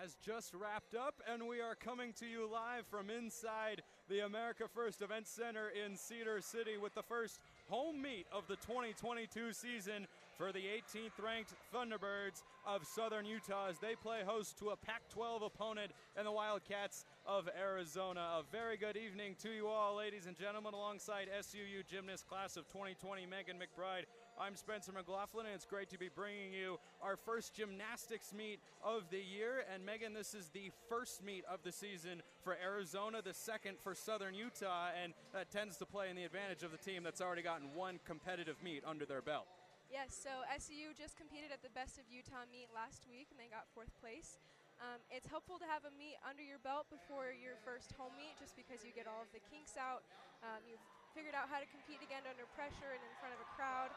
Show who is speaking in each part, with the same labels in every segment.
Speaker 1: has just wrapped up, and we are coming to you live from inside the America First Event Center in Cedar City with the first home meet of the 2022 season for the 18th ranked Thunderbirds of Southern Utah as they play host to a Pac-12 opponent and the Wildcats of Arizona. A very good evening to you all, ladies and gentlemen, alongside SUU gymnast class of 2020, Megan McBride. I'm Spencer McLaughlin, and it's great to be bringing you our first gymnastics meet of the year. And Megan, this is the first meet of the season for Arizona, the second for Southern Utah, and that tends to play in the advantage of the team that's already gotten one competitive meet under their belt.
Speaker 2: Yes, so SUU just competed at the Best of Utah meet last week, and they got 4th place. It's helpful to have a meet under your belt before your first home meet, just because you get all of the kinks out. You've figured out how to compete again under pressure and in front of a crowd.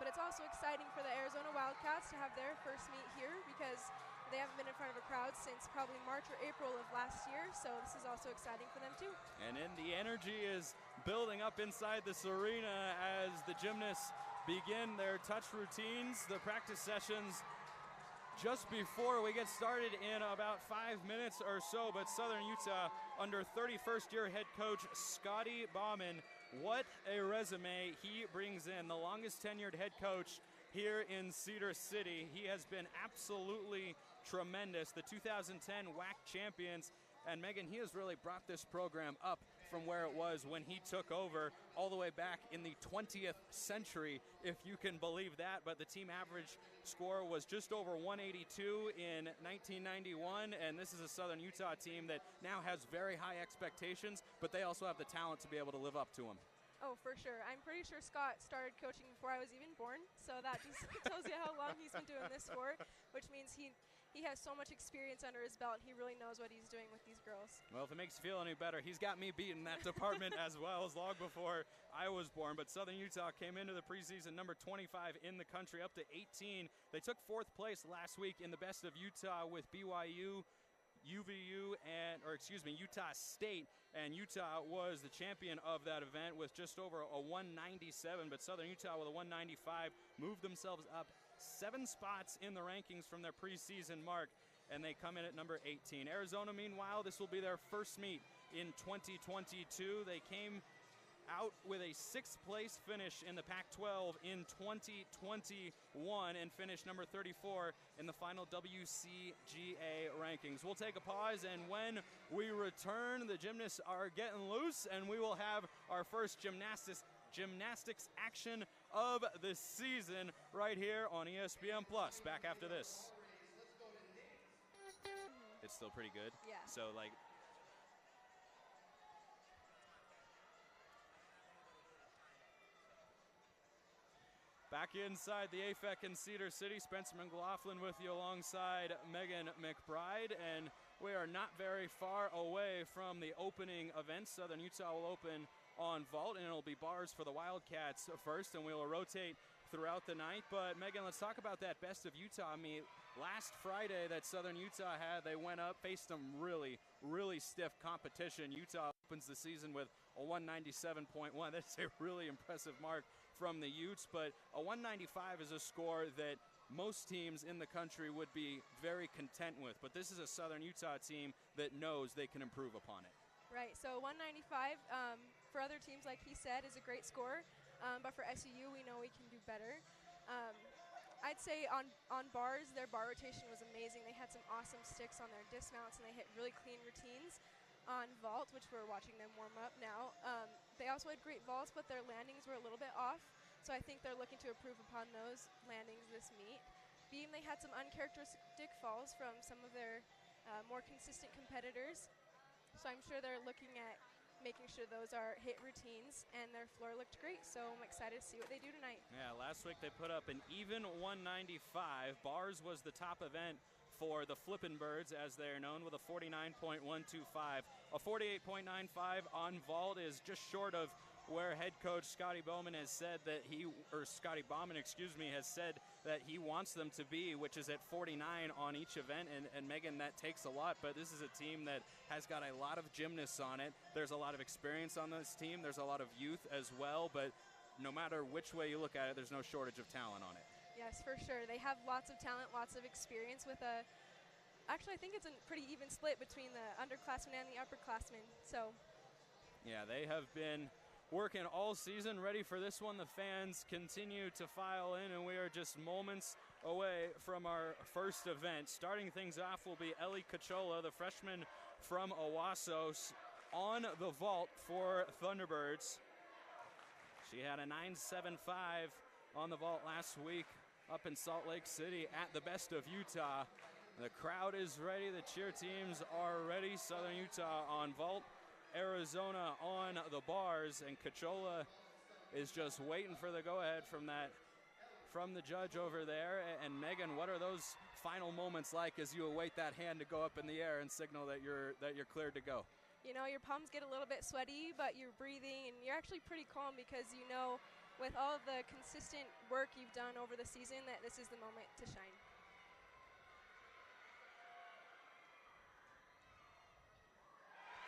Speaker 2: But it's also exciting for the Arizona Wildcats to have their first meet here because they haven't been in front of a crowd since probably March or April of last year, so this is also exciting for them too.
Speaker 1: And then the energy is building up inside this arena as the gymnasts begin their touch routines, the practice sessions just before we get started in about 5 minutes or so. But Southern Utah under 31st year head coach Scotty Bauman, what a resume he brings in. The longest tenured head coach here in Cedar City. He has been absolutely tremendous. The 2010 WAC champions. And Megan, he has really brought this program up from where it was when he took over all the way back in the 20th century, if you can believe that. But the team average score was just over 182 in 1991, and this is a Southern Utah team that now has very high expectations, but they also have the talent to be able to live up to them.
Speaker 2: Oh, for sure. I'm pretty sure Scott started coaching before I was even born, so that just tells you how long he's been doing this for, which means he has so much experience under his belt. He really knows what he's doing with these girls.
Speaker 1: Well, if it makes you feel any better, he's got me beat in that department as well as long before I was born. But Southern Utah came into the preseason number 25 in the country, up to 18. They took 4th place last week in the Best of Utah with BYU, Utah State, and Utah was the champion of that event with just over a 197, but Southern Utah with a 195 moved themselves up 7 spots in the rankings from their preseason mark, and they come in at number 18. Arizona, meanwhile, this will be their first meet in 2022. They came out with a 6th place finish in the Pac-12 in 2021 and finished number 34 in the final WCGA rankings. We'll take a pause, and when we return, the gymnasts are getting loose, and we will have our first gymnastics action of the season right here on ESPN Plus. Back after this. It's still pretty good.
Speaker 2: Yeah.
Speaker 1: So, back inside the AFEC in Cedar City, Spencer McLaughlin with you alongside Megan McBride, and we are not very far away from the opening event. Southern Utah will open on vault, and it'll be bars for the Wildcats first, and we will rotate throughout the night. But Megan, let's talk about that Best of Utah meet. Last Friday that Southern Utah had, they went up, faced some really, really stiff competition. Utah opens the season with a 197.1. That's a really impressive mark from the Utes, but a 195 is a score that most teams in the country would be very content with. But this is a Southern Utah team that knows they can improve upon it.
Speaker 2: Right, so 195 for other teams, like he said, is a great score. But for SUU, we know we can do better. I'd say on bars, their bar rotation was amazing. They had some awesome sticks on their dismounts, and they hit really clean routines. On vault, which we're watching them warm up now, they also had great vaults, but their landings were a little bit off. So I think they're looking to improve upon those landings this meet. Beam, they had some uncharacteristic falls from some of their more consistent competitors. So I'm sure they're looking at making sure those are hit routines, and their floor looked great, so I'm excited to see what they do tonight.
Speaker 1: Yeah, last week they put up an even 195. Bars was the top event for the Flippin' Birds, as they're known, with a 49.125. A 48.95 on vault is just short of where head coach Scotty Bauman has said that has said that he wants them to be, which is at 49 on each event. And Megan, that takes a lot, but this is a team that has got a lot of gymnasts on it. There's a lot of experience on this team. There's a lot of youth as well, but no matter which way you look at it, there's no shortage of talent on it.
Speaker 2: Yes, for sure. They have lots of talent, lots of experience with a actually, I think it's a pretty even split between the underclassmen and the upperclassmen. So,
Speaker 1: yeah, they have been working all season, ready for this one. The fans continue to file in, and we are just moments away from our first event. Starting things off will be Ellie Cachola, the freshman from Owasso, on the vault for Thunderbirds. She had a 9.75 on the vault last week up in Salt Lake City at the Best of Utah. The crowd is ready. The cheer teams are ready. Southern Utah on vault, Arizona on the bars, and Cachola is just waiting for the go-ahead from the judge over there. And Megan, what are those final moments like as you await that hand to go up in the air and signal that you're cleared to go?
Speaker 2: you know, your palms get a little bit sweaty, but you're breathing, and you're actually pretty calm because you know with all the consistent work you've done over the season that this is the moment to shine.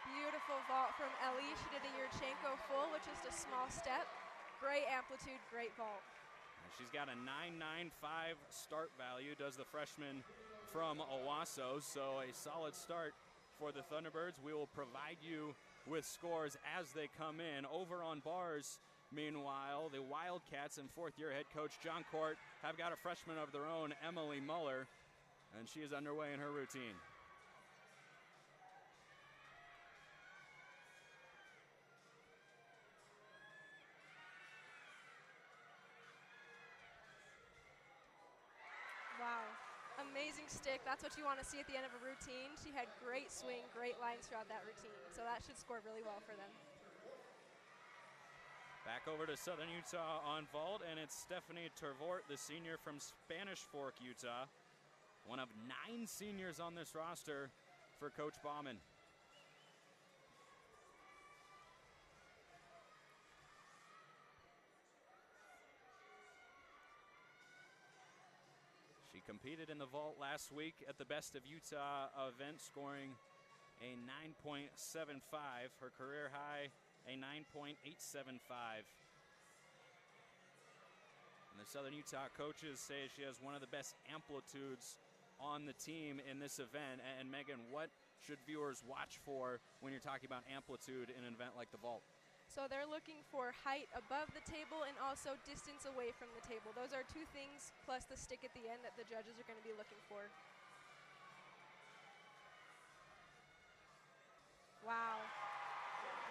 Speaker 2: Beautiful vault from Ellie. She did a Yurchenko full, which is a small step. Great amplitude, great vault.
Speaker 1: She's got a 9.95 start value, does the freshman from Owasso, so a solid start for the Thunderbirds. We will provide you with scores as they come in. Over on bars, meanwhile, the Wildcats and fourth-year head coach John Court have got a freshman of their own, Emily Muller, and she is underway in her routine.
Speaker 2: Wow, amazing stick. That's what you want to see at the end of a routine. She had great swing, great lines throughout that routine, so that should score really well for them.
Speaker 1: Back over to Southern Utah on vault, and it's Stephanie Tervort, the senior from Spanish Fork, Utah. One of 9 seniors on this roster for Coach Bauman. She competed in the vault last week at the Best of Utah event, scoring a 9.75. Her career high, a 9.875. And the Southern Utah coaches say she has one of the best amplitudes on the team in this event. And Megan, what should viewers watch for when you're talking about amplitude in an event like the vault?
Speaker 2: So they're looking for height above the table and also distance away from the table. Those are 2 things plus the stick at the end that the judges are going to be looking for. Wow.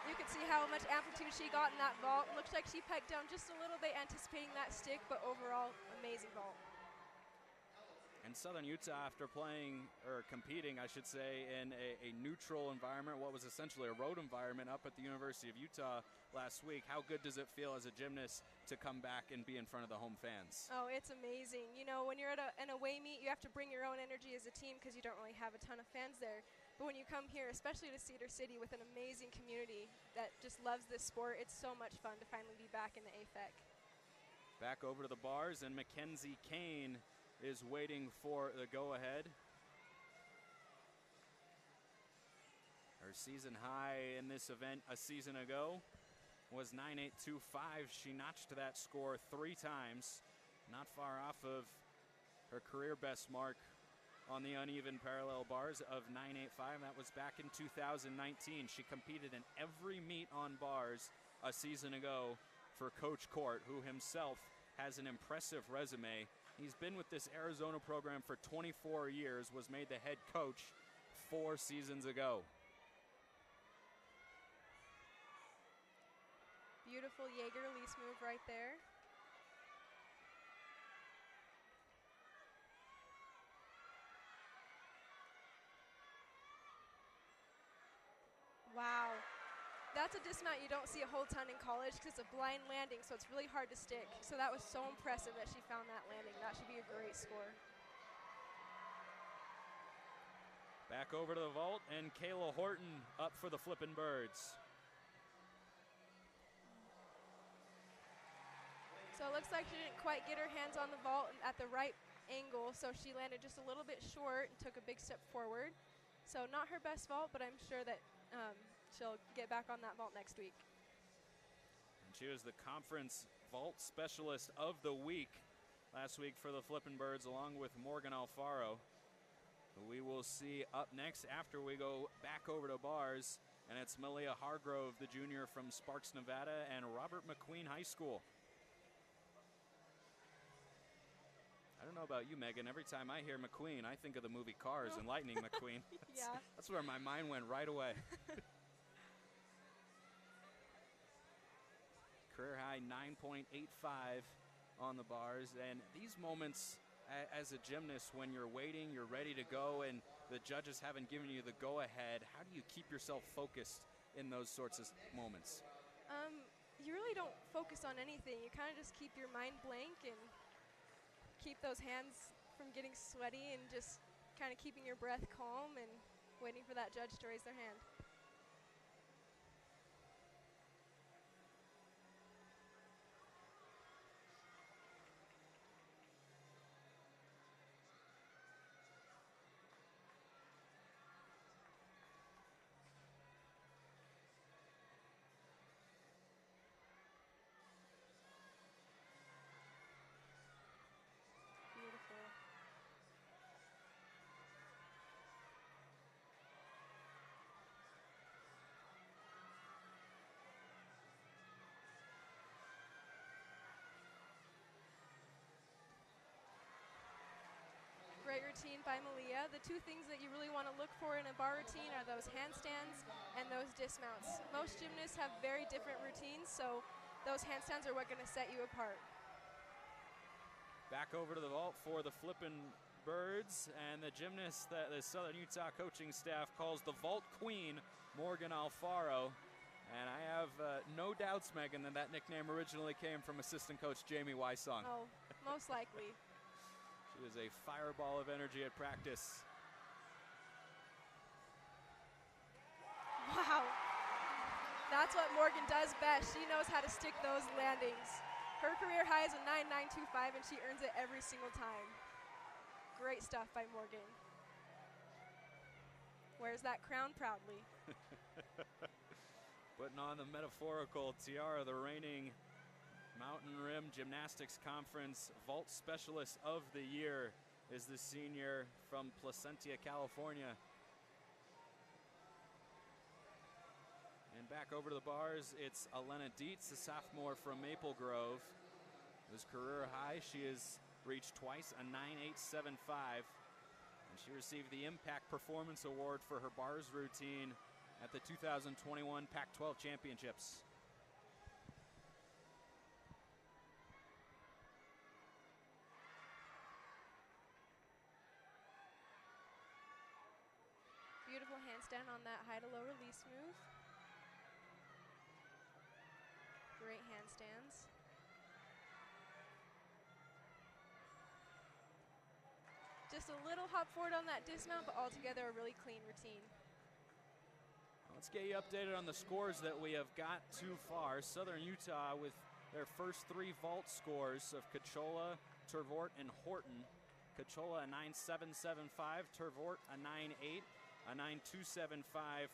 Speaker 2: You can see how much amplitude she got in that vault. Looks like she pegged down just a little bit anticipating that stick, but overall, amazing vault.
Speaker 1: And Southern Utah, after playing, or competing, I should say, in a neutral environment, what was essentially a road environment up at the University of Utah last week, how good does it feel as a gymnast to come back and be in front of the home fans?
Speaker 2: Oh, it's amazing. You know, when you're at an away meet, you have to bring your own energy as a team because you don't really have a ton of fans there. But when you come here, especially to Cedar City with an amazing community that just loves this sport, it's so much fun to finally be back in the AFEC.
Speaker 1: Back over to the bars, and Mackenzie Kane is waiting for the go-ahead. Her season high in this event a season ago was 9.825. She notched that score 3 times, not far off of her career best mark on the uneven parallel bars of 9.85. That was back in 2019. She competed in every meet on bars a season ago for Coach Court, who himself has an impressive resume. He's been with this Arizona program for 24 years, was made the head coach 4 seasons ago.
Speaker 2: Beautiful Jaeger release move right there. Wow. That's a dismount you don't see a whole ton in college because it's a blind landing, so it's really hard to stick. So that was so impressive that she found that landing. That should be a great score.
Speaker 1: Back over to the vault, and Kayla Horton up for the Flippin' Birds.
Speaker 2: So it looks like she didn't quite get her hands on the vault at the right angle, so she landed just a little bit short and took a big step forward. So not her best vault, but I'm sure that she'll get back on that vault next week.
Speaker 1: And she was the conference vault specialist of the week last week for the Flippin' Birds, along with Morgan Alfaro. We will see up next after we go back over to bars, and it's Malia Hargrove, the junior from Sparks, Nevada, and Robert McQueen High School. I don't know about you, Megan. Every time I hear McQueen, I think of the movie Cars and Lightning McQueen.
Speaker 2: Yeah.
Speaker 1: That's where my mind went right away. Career high 9.85 on the bars. And these moments as a gymnast, when you're waiting, you're ready to go, and the judges haven't given you the go-ahead, how do you keep yourself focused in those sorts of moments?
Speaker 2: You really don't focus on anything. You kind of just keep your mind blank and keep those hands from getting sweaty and just kind of keeping your breath calm and waiting for that judge to raise their hand. Beautiful. Great routine by Malia. The two things that you really want to look for in a bar routine are those handstands and those dismounts. Most gymnasts have very different routines, so those handstands are what going to set you apart.
Speaker 1: Back over to the vault for the Flippin' Birds, and the gymnast that the Southern Utah coaching staff calls the Vault Queen, Morgan Alfaro. And I have no doubts, Megan, that that nickname originally came from assistant coach Jamie Wysong.
Speaker 2: Oh, most likely.
Speaker 1: She is a fireball of energy at practice.
Speaker 2: Wow. That's what Morgan does best. She knows how to stick those landings. Her career high is a 9.925, and she earns it every single time. Great stuff by Morgan. Wears that crown proudly.
Speaker 1: Putting on the metaphorical tiara, the reigning Mountain Rim Gymnastics Conference Vault Specialist of the Year is the senior from Placentia, California. And back over to the bars, it's Elena Dietz, a sophomore from Maple Grove. His career high, she has reached twice a 9.875, and she received the Impact Performance Award for her bars routine at the 2021 Pac-12 Championships.
Speaker 2: Beautiful handstand on that high to low release move. Great handstands. Just a little hop forward on that dismount, but altogether a really clean routine.
Speaker 1: Let's get you updated on the scores that we have got too far. Southern Utah with their first three vault scores of Cachola, Tervort, and Horton. Cachola a 9.775, Tervort a 9.8, a 9.275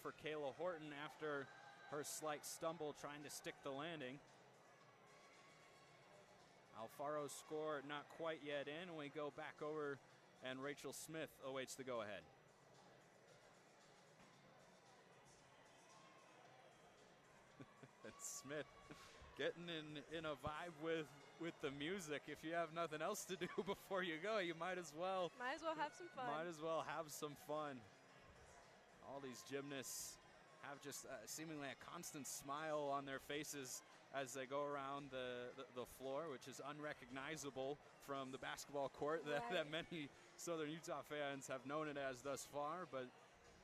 Speaker 1: for Kayla Horton after her slight stumble trying to stick the landing. Alfaro's score not quite yet in, and we go back over, and Rachel Smith awaits the go-ahead. Smith getting in a vibe with the music. If you have nothing else to do before you go, you might as well
Speaker 2: have some fun.
Speaker 1: Might as well have some fun. All these gymnasts have just seemingly a constant smile on their faces as they go around the floor, which is unrecognizable from the basketball court that many Southern Utah fans have known it as thus far, but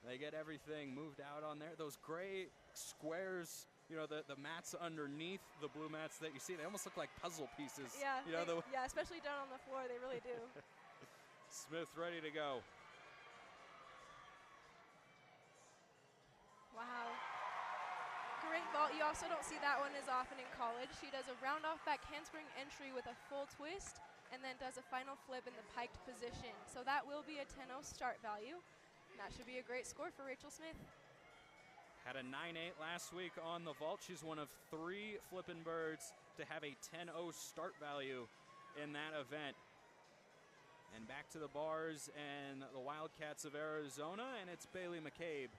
Speaker 1: they get everything moved out on there. Those gray squares, you know, the mats underneath the blue mats that you see, they almost look like puzzle pieces.
Speaker 2: Yeah,
Speaker 1: you know,
Speaker 2: yeah, especially down on the floor, they really do.
Speaker 1: Smith ready to go.
Speaker 2: Wow. Great vault. You also don't see that one as often in college. She does a round off back handspring entry with a full twist and then does a final flip in the piked position. So that will be a 10.0 start value. And that should be a great score for Rachel Smith.
Speaker 1: Had a 9.8 last week on the vault. She's one of 3 Flippin' Birds to have a 10.0 start value in that event. And back to the bars and the Wildcats of Arizona, and it's Bailey McCabe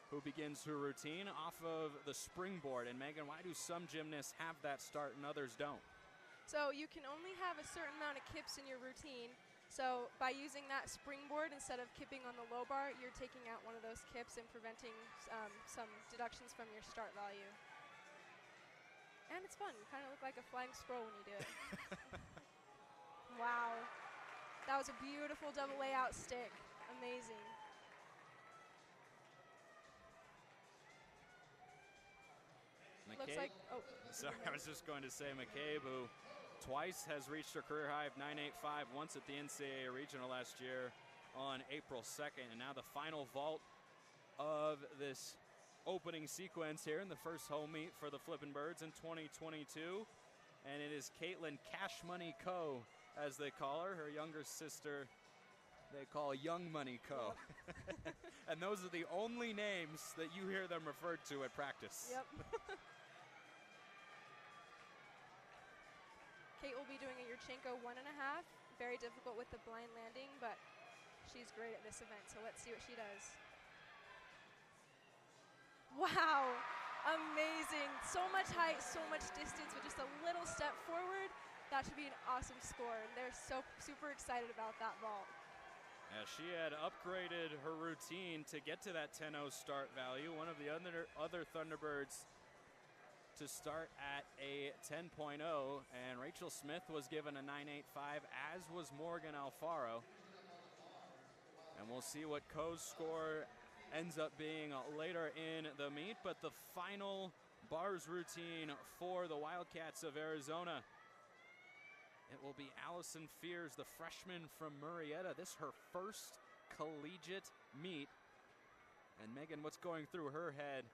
Speaker 1: who begins her routine off of the springboard. And Megan, why do some gymnasts have that start and others don't?
Speaker 2: So you can only have a certain amount of kips in your routine. So by using that springboard instead of kipping on the low bar, you're taking out one of those kips and preventing some deductions from your start value. And it's fun. You kind of look like a flying squirrel when you do it. Wow. That was a beautiful double layout stick. Amazing.
Speaker 1: McCabe,
Speaker 2: Looks like, oh.
Speaker 1: sorry, I was just going to say McCabe, who twice has reached her career high of 9.85, once at the NCAA Regional last year on April 2nd. And now the final vault of this opening sequence here in the first home meet for the Flippin' Birds in 2022. And it is Caitlin Cash Money Coe, as they call her. Her younger sister they call Young Money Co.
Speaker 2: Yep.
Speaker 1: And those are the only names that you hear them referred to at practice.
Speaker 2: Yep. Kate will be doing a Yurchenko 1.5. Very difficult with the blind landing, but she's great at this event, so let's see what she does. Wow, amazing. So much height, so much distance with just a little step forward. That should be an awesome score, and they're so super excited about that vault.
Speaker 1: As she had upgraded her routine to get to that 10.0 start value, one of the other Thunderbirds to start at a 10.0, and Rachel Smith was given a 9.85, as was Morgan Alfaro. And we'll see what Coe's score ends up being later in the meet, but the final bars routine for the Wildcats of Arizona. It will be Allison Fears, the freshman from Murrieta. This her first collegiate meet. And Megan, what's going through her head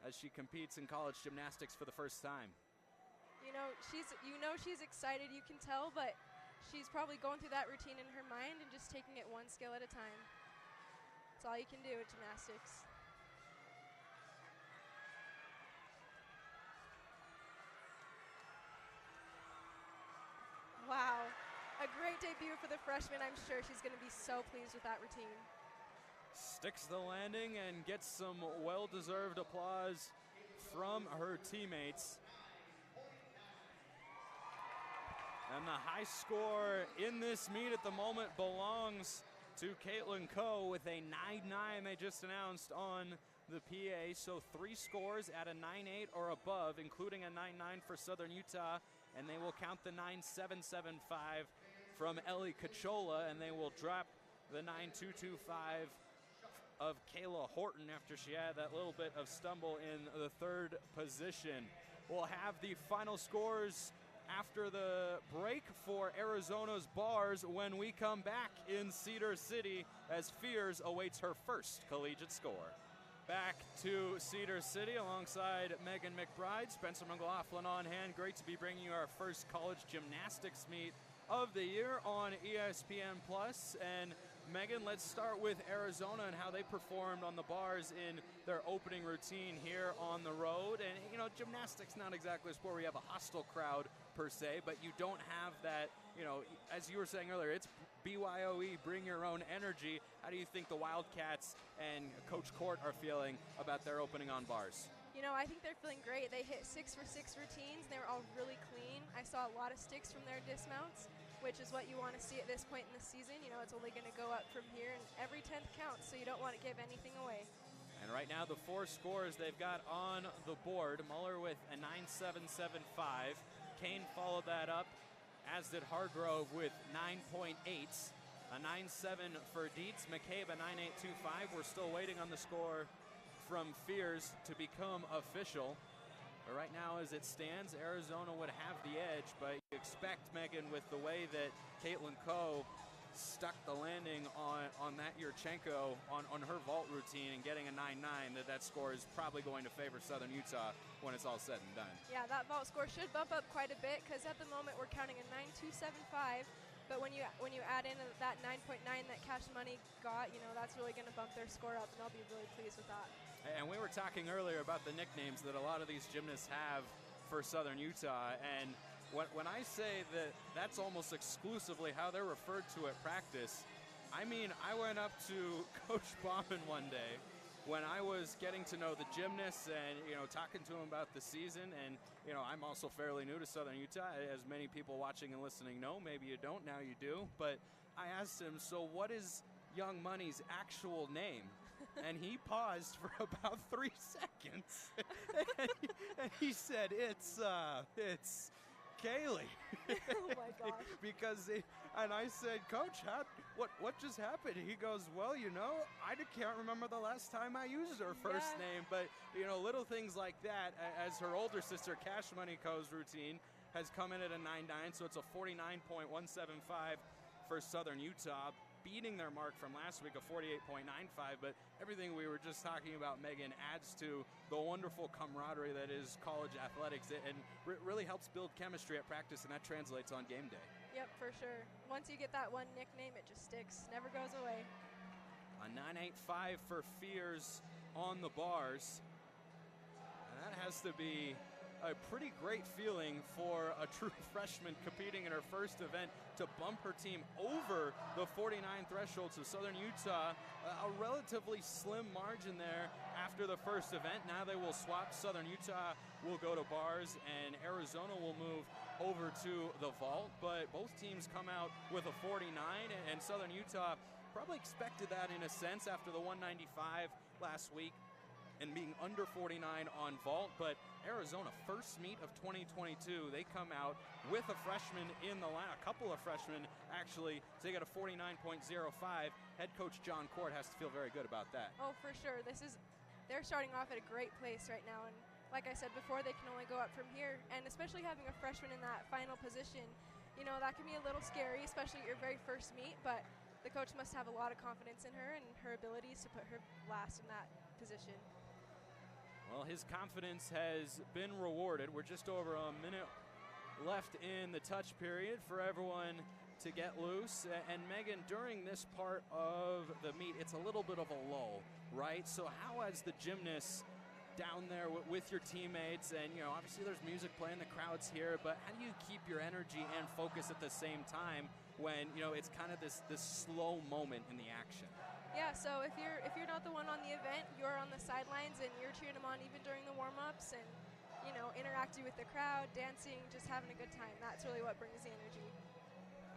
Speaker 1: as she competes in college gymnastics for the first time?
Speaker 2: You know she's excited, you can tell, but she's probably going through that routine in her mind and just taking it one skill at a time. That's all you can do with gymnastics. Wow, a great debut for the freshman. I'm sure she's going to be so pleased with that routine.
Speaker 1: Sticks the landing and gets some well-deserved applause from her teammates. And the high score in this meet at the moment belongs to Caitlin Coe with a 9.9 they just announced on the PA. So 3 scores at a 9.8 or above, including a 9.9 for Southern Utah. And they will count the 9.775 from Ellie Cachola, and they will drop the 9.225 of Kayla Horton after she had that little bit of stumble in the third position. We'll have the final scores after the break for Arizona's bars when we come back in Cedar City as Fears awaits her first collegiate score. Back to Cedar City alongside Megan McBride, Spencer McLaughlin on hand. Great to be bringing you our first college gymnastics meet of the year on ESPN+. And Megan, let's start with Arizona and how they performed on the bars in their opening routine here on the road. And, you know, gymnastics not exactly a sport where you have a hostile crowd per se, but you don't have that, you know, as you were saying earlier, it's BYOE, bring your own energy. How do you think the Wildcats and Coach Court are feeling about their opening on bars?
Speaker 2: You know, I think they're feeling great. They hit 6 for 6 routines. They were all really clean. I saw a lot of sticks from their dismounts, which is what you want to see at this point in the season. You know, it's only going to go up from here, and every 10th counts, so you don't want to give anything away.
Speaker 1: And right now, the 4 scores they've got on the board, Muller with a 9.775. Kane followed that up, as did Hargrove with 9.8s. A 9.7 for Dietz. McCabe a 9.825. We're still waiting on the score from Fears to become official. But right now, as it stands, Arizona would have the edge. But you expect, Megan, with the way that Caitlin Coe stuck the landing on that Yurchenko on her vault routine and getting a 9.9, that score is probably going to favor Southern Utah when it's all said and done. Yeah,
Speaker 2: that vault score should bump up quite a bit because at the moment we're counting a 9.275. But when you add in that 9.9 that Cash Money got, you know, that's really going to bump their score up, and I'll be really pleased with that.
Speaker 1: And we were talking earlier about the nicknames that a lot of these gymnasts have for Southern Utah, and when I say that that's almost exclusively how they're referred to at practice, I mean, I went up to Coach Bauman one day when I was getting to know the gymnasts and, talking to him about the season. And, I'm also fairly new to Southern Utah, as many people watching and listening know. Maybe you don't, now you do. But I asked him, so what is Young Money's actual name? And he paused for about 3 seconds. and he said, it's Kaylee.
Speaker 2: Oh my gosh.
Speaker 1: And I said, Coach, what just happened? He goes, well, I can't remember the last time I used her first name. But, little things like that, as her older sister, Cash Money Co's routine has come in at a 9.9, so it's a 49.175 for Southern Utah, beating their mark from last week of 48.95. But everything we were just talking about, Megan, adds to the wonderful camaraderie that is college athletics and really helps build chemistry at practice, and that translates on game day.
Speaker 2: Yep, for sure. Once you get that one nickname, it just sticks, never goes away.
Speaker 1: A 9.85 for Fears on the bars. And that has to be a pretty great feeling for a true freshman competing in her first event to bump her team over the 49 threshold. So Southern Utah, a relatively slim margin there after the first event. Now they will swap. Southern Utah will go to bars and Arizona will move over to the vault. But both teams come out with a 49, and Southern Utah probably expected that in a sense after the 195 last week and being under 49 on vault. But Arizona, first meet of 2022, they come out with a freshman in the line, a couple of freshmen actually, so they got a 49.05. Head coach John Court has to feel very good about that.
Speaker 2: Oh, for sure. They're starting off at a great place right now, and like I said before, they can only go up from here, and especially having a freshman in that final position, that can be a little scary, especially at your very first meet, but the coach must have a lot of confidence in her and her abilities to put her last in that position.
Speaker 1: Well, his confidence has been rewarded. We're just over a minute left in the touch period for everyone to get loose. And Megan, during this part of the meet, it's a little bit of a lull, right? So how has the gymnasts down there with your teammates, and obviously there's music playing, the crowd's here, but how do you keep your energy and focus at the same time when it's kind of this slow moment in the action?
Speaker 2: Yeah, so if you're not the one on the event, you're on the sidelines and you're cheering them on even during the warm-ups and, interacting with the crowd, dancing, just having a good time. That's really what brings the energy.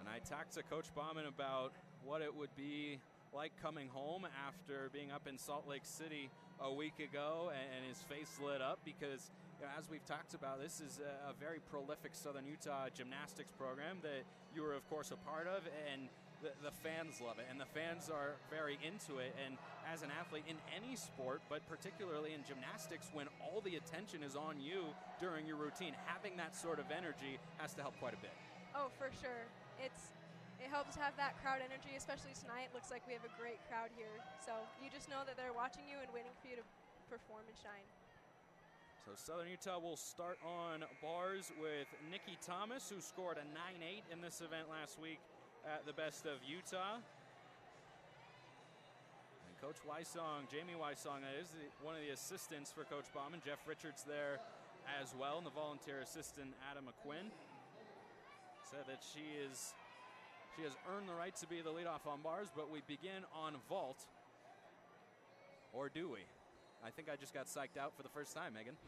Speaker 1: And I talked to Coach Bauman about what it would be like coming home after being up in Salt Lake City a week ago, and his face lit up because, as we've talked about, this is a very prolific Southern Utah gymnastics program that you were, of course, a part of, and the fans love it, and the fans are very into it. And as an athlete in any sport, but particularly in gymnastics, when all the attention is on you during your routine, having that sort of energy has to help quite a bit.
Speaker 2: Oh, for sure. It helps to have that crowd energy, especially tonight. Looks like we have a great crowd here. So you just know that they're watching you and waiting for you to perform and shine.
Speaker 1: So Southern Utah will start on bars with Nikki Thomas, who scored a 9.8 in this event last week at the Best of Utah. And Coach Wysong, Jamie Wysong, is one of the assistants for Coach Bauman. Jeff Richards there as well, and the volunteer assistant Adam McQuinn said that she has earned the right to be the leadoff on bars, but we begin on vault. Or do we? I think I just got psyched out for the first time, Megan.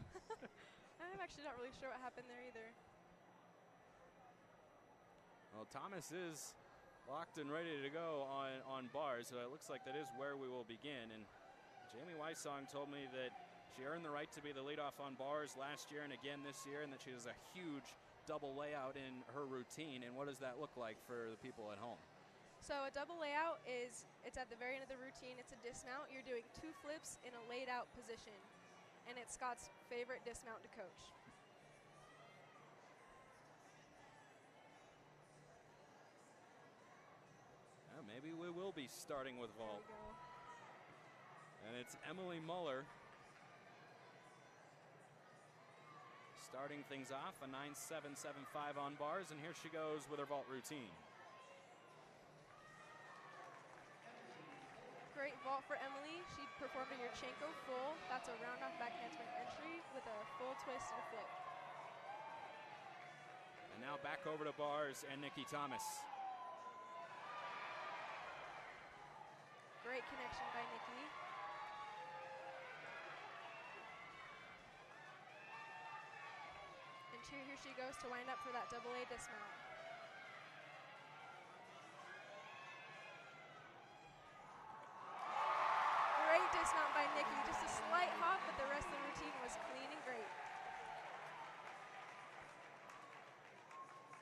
Speaker 2: I'm actually not really sure what happened there either.
Speaker 1: Well, Thomas is locked and ready to go on bars, so it looks like that is where we will begin. And Jamie Wysong told me that she earned the right to be the leadoff on bars last year and again this year, and that she has a huge double layout in her routine. And what does that look like for the people at home?
Speaker 2: So a double layout it's at the very end of the routine. It's a dismount. You're doing 2 flips in a laid out position, and it's Scott's favorite dismount to coach.
Speaker 1: Maybe we will be starting with vault. And it's Emily Muller starting things off, a 9.775 on bars, and here she goes with her vault routine.
Speaker 2: Great vault for Emily. She performed a Yurchenko full. That's a round-off back handspring entry with a full twist and a flip.
Speaker 1: And And now back over to bars and Nikki Thomas.
Speaker 2: Great connection by Nikki. And here she goes to wind up for that double A dismount. Great dismount by Nikki. Just a slight hop, but the rest of the routine was clean and great.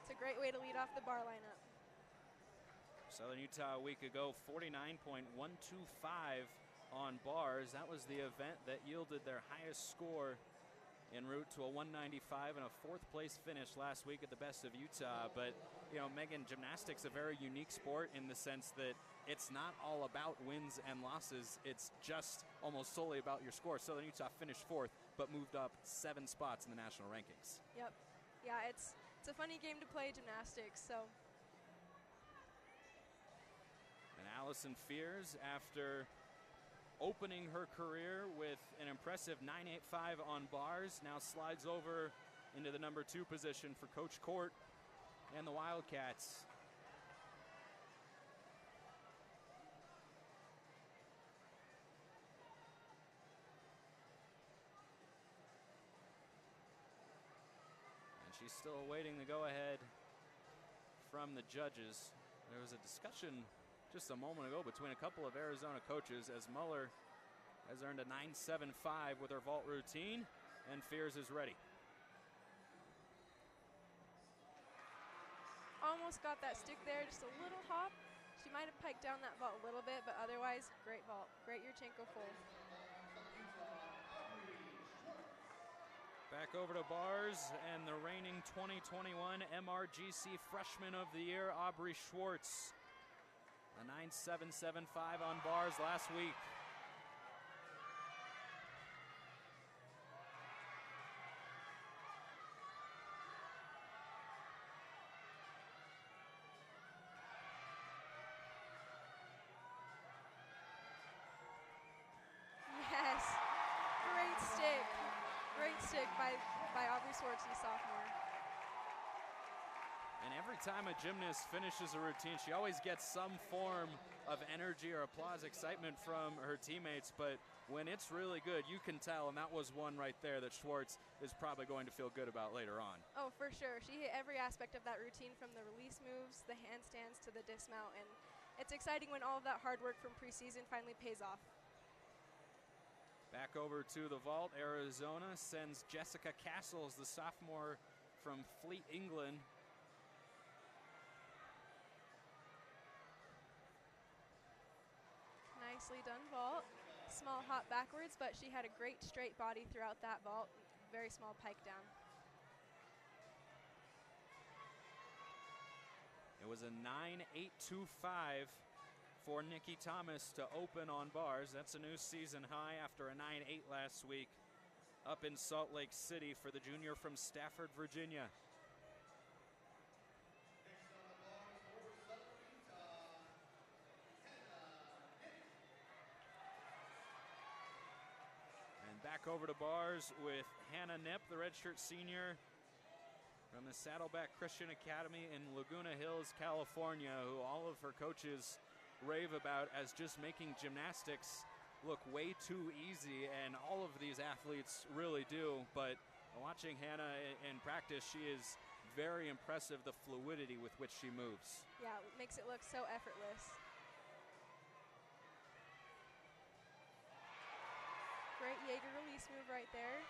Speaker 2: It's a great way to lead off the bar lineup.
Speaker 1: Southern Utah a week ago, 49.125 on bars. That was the event that yielded their highest score en route to a 195 and a fourth place finish last week at the Best of Utah. But, you know, Megan, gymnastics a very unique sport in the sense that it's not all about wins and losses. It's just almost solely about your score. Southern Utah finished fourth, but moved up 7 spots in the national rankings.
Speaker 2: Yep. Yeah, it's a funny game to play, gymnastics, so.
Speaker 1: And Allison Fears, after opening her career with an impressive 9.85 on bars, now slides over into the number 2 position for Coach Court and the Wildcats. And she's still awaiting the go-ahead from the judges. There was a discussion just a moment ago between a couple of Arizona coaches as Muller has earned a 9.75 with her vault routine, and Fears is ready.
Speaker 2: Almost got that stick there, just a little hop. She might have piked down that vault a little bit, but otherwise, great vault. Great Yurchenko full.
Speaker 1: Back over to bars, and the reigning 2021 MRGC Freshman of the Year, Aubrey Schwartz. A 9.775 on bars last week.
Speaker 2: Yes, great stick. Great stick by Aubrey Schwartz, the sophomore.
Speaker 1: And every time a gymnast finishes a routine, she always gets some form of energy or applause, excitement from her teammates. But when it's really good, you can tell, and that was one right there that Schwartz is probably going to feel good about later on.
Speaker 2: Oh, for sure. She hit every aspect of that routine, from the release moves, the handstands, to the dismount. And it's exciting when all of that hard work from preseason finally pays off.
Speaker 1: Back over to the vault, Arizona sends Jessica Castles, the sophomore from Fleet, England.
Speaker 2: Nicely done vault. Small hop backwards, but she had a great straight body throughout that vault. Very small pike down.
Speaker 1: It was a 9.825 for Nikki Thomas to open on bars. That's a new season high after a 9.8 last week up in Salt Lake City for the junior from Stafford, Virginia. And back over to bars with Hannah Nip, the redshirt senior from the Saddleback Christian Academy in Laguna Hills, California, who all of her coaches rave about as just making gymnastics look way too easy, and all of these athletes really do. But watching Hannah in practice, she is very impressive, the fluidity with which she moves.
Speaker 2: Yeah, it makes it look so effortless. Great Jaeger release move right there.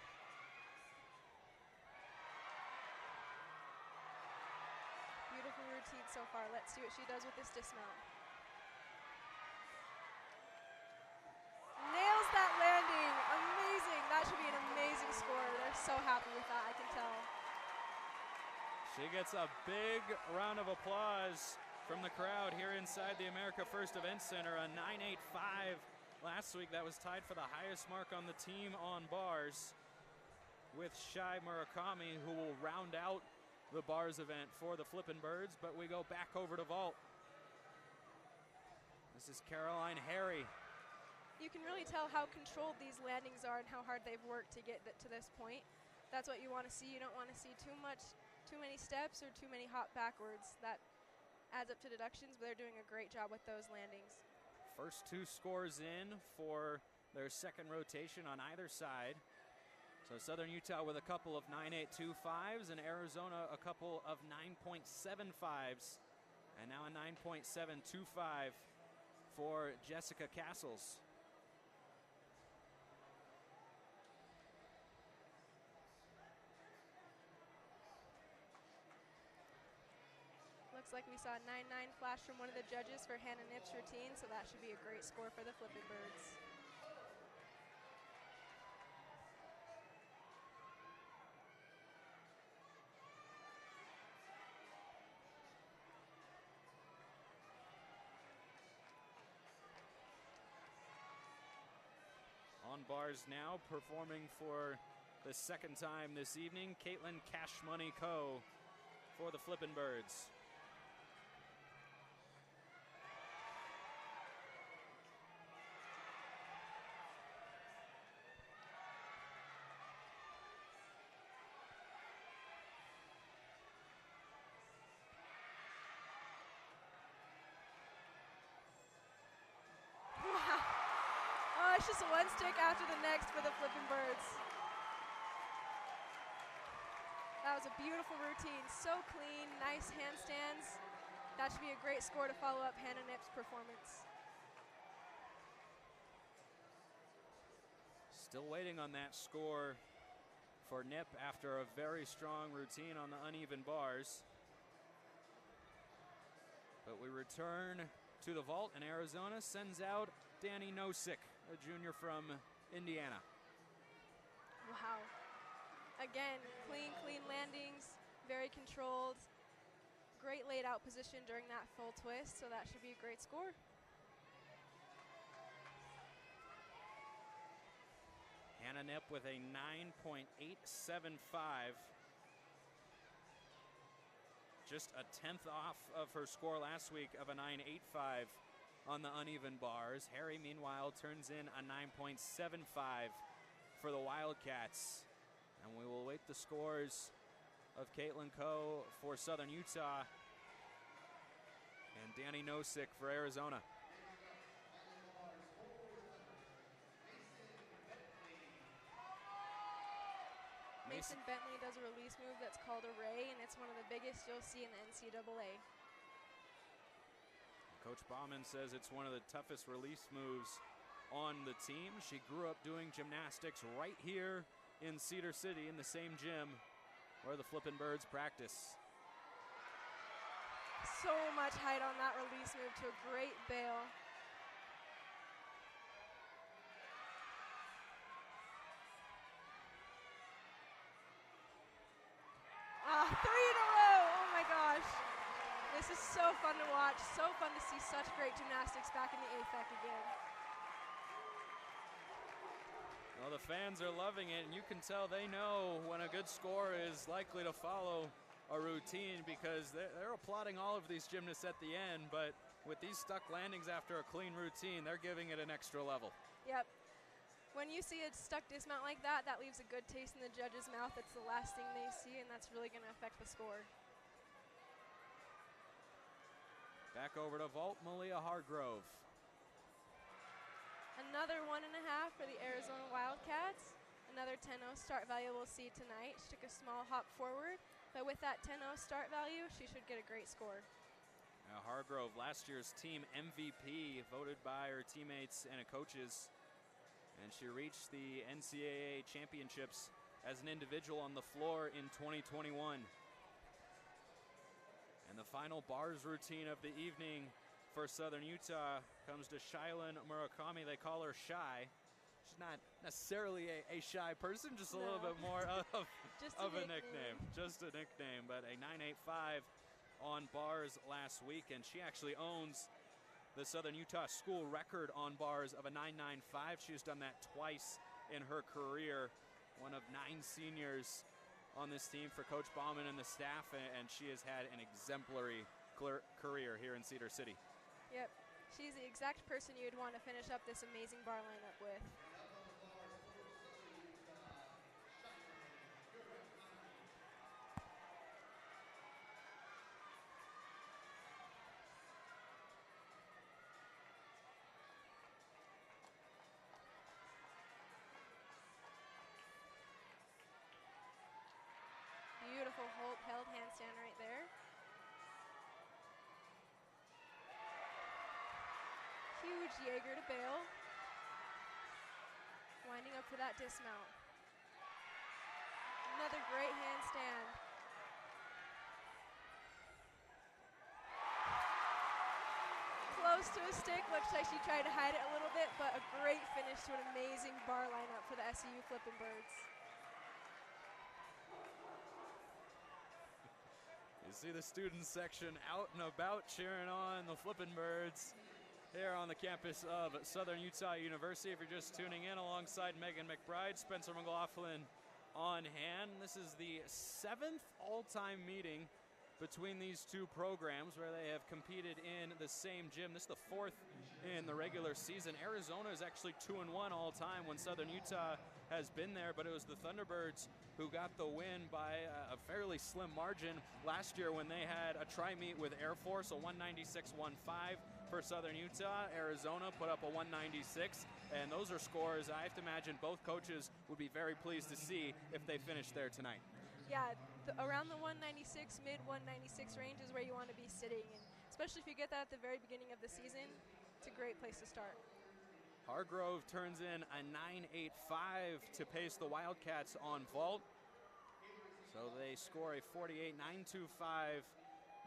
Speaker 2: Beautiful routine so far. Let's see what she does with this dismount. Nails that landing. Amazing. That should be an amazing score. They're so happy with that, I can tell.
Speaker 1: She gets a big round of applause from the crowd here inside the America First Event Center. A 9.85 last week. That was tied for the highest mark on the team on bars with Shai Murakami, who will round out the bars event for the Flippin' Birds. But we go back over to vault. This is Caroline Harry.
Speaker 2: You can really tell how controlled these landings are and how hard they've worked to get to this point. That's what you want to see. You don't want to see too much too many steps or too many hop backwards. That adds up to deductions, but they're doing a great job with those landings.
Speaker 1: First 2 scores in for their second rotation on either side. So Southern Utah with a couple of 9.825s and Arizona a couple of 9.75s. And now a 9.725 for Jessica Castles.
Speaker 2: Looks like we saw a 9-9 flash from one of the judges for Hannah Knipp's routine, so that should be a great score for the Flippin' Birds.
Speaker 1: On bars now, performing for the second time this evening, Caitlin Cash Money Coe for the Flippin' Birds.
Speaker 2: It's just one stick after the next for the Flippin' Birds. That was a beautiful routine. So clean, nice handstands. That should be a great score to follow up Hannah Knipp's performance.
Speaker 1: Still waiting on that score for Knipp after a very strong routine on the uneven bars. But we return to the vault, and Arizona sends out Danny Nosek, a junior from Indiana.
Speaker 2: Wow. Again, clean landings, very controlled. Great laid out position during that full twist, so that should be a great score.
Speaker 1: Hannah Knipp with a 9.875. Just a 10th off of her score last week of a 9.85 on the uneven bars. Harry, meanwhile, turns in a 9.75 for the Wildcats. And we will await the scores of Caitlin Coe for Southern Utah and Danny Nosek for Arizona.
Speaker 2: Mason Bentley does a release move that's called a ray, and it's one of the biggest you'll see in the NCAA.
Speaker 1: Coach Bauman says it's one of the toughest release moves on the team. She grew up doing gymnastics right here in Cedar City in the same gym where the Flippin' Birds practice.
Speaker 2: So much height on that release move to a great bail. 3 in a row, oh my gosh. This is so fun to watch, so fun to see such great gymnastics back in the AFEC again.
Speaker 1: Well, the fans are loving it, and you can tell they know when a good score is likely to follow a routine, because they're applauding all of these gymnasts at the end, but with these stuck landings after a clean routine, they're giving it an extra level.
Speaker 2: Yep. When you see a stuck dismount like that, that leaves a good taste in the judge's mouth. That's the last thing they see, and that's really going to affect the score.
Speaker 1: Back over to vault, Malia Hargrove.
Speaker 2: Another 1.5 for the Arizona Wildcats. Another 10-0 start value we'll see tonight. She took a small hop forward, but with that 10-0 start value, she should get a great score.
Speaker 1: Now Hargrove, last year's team MVP, voted by her teammates and coaches, and she reached the NCAA championships as an individual on the floor in 2021. And the final bars routine of the evening for Southern Utah comes to Shylin Murakami. They call her Shy. She's not necessarily a shy person, just a little bit more of a nickname. Just a nickname, but a 9.85 on bars last week, and she actually owns the Southern Utah school record on bars of a 9.95. She's done that twice in her career. One of 9 seniors on this team for Coach Bauman and the staff, and she has had an exemplary career here in Cedar City.
Speaker 2: Yep, she's the exact person you'd want to finish up this amazing bar lineup with. held handstand right there. Huge Jaeger to bail. Winding up for that dismount. Another great handstand. Close to a stick, looks like she tried to hide it a little bit, but a great finish to an amazing bar lineup for the SCU Flippin' Birds.
Speaker 1: You see the student section out and about cheering on the Flippin' Birds here on the campus of Southern Utah University. If you're just tuning in, alongside Megan McBride, Spencer McLaughlin on hand. This is the 7th all-time meeting between these two programs where they have competed in the same gym. This is the 4th in the regular season. Arizona is actually 2-1 all time when Southern Utah has been there, but it was the Thunderbirds who got the win by a fairly slim margin last year when they had a tri-meet with Air Force, a 196-1-5 for Southern Utah. Arizona put up a 196, and those are scores I have to imagine both coaches would be very pleased to see if they finish there tonight.
Speaker 2: Yeah, around the 196, mid 196 range is where you want to be sitting, and especially if you get that at the very beginning of the season, it's a great place to start.
Speaker 1: Hargrove turns in a 9.85 to pace the Wildcats on vault. So they score a 48.925.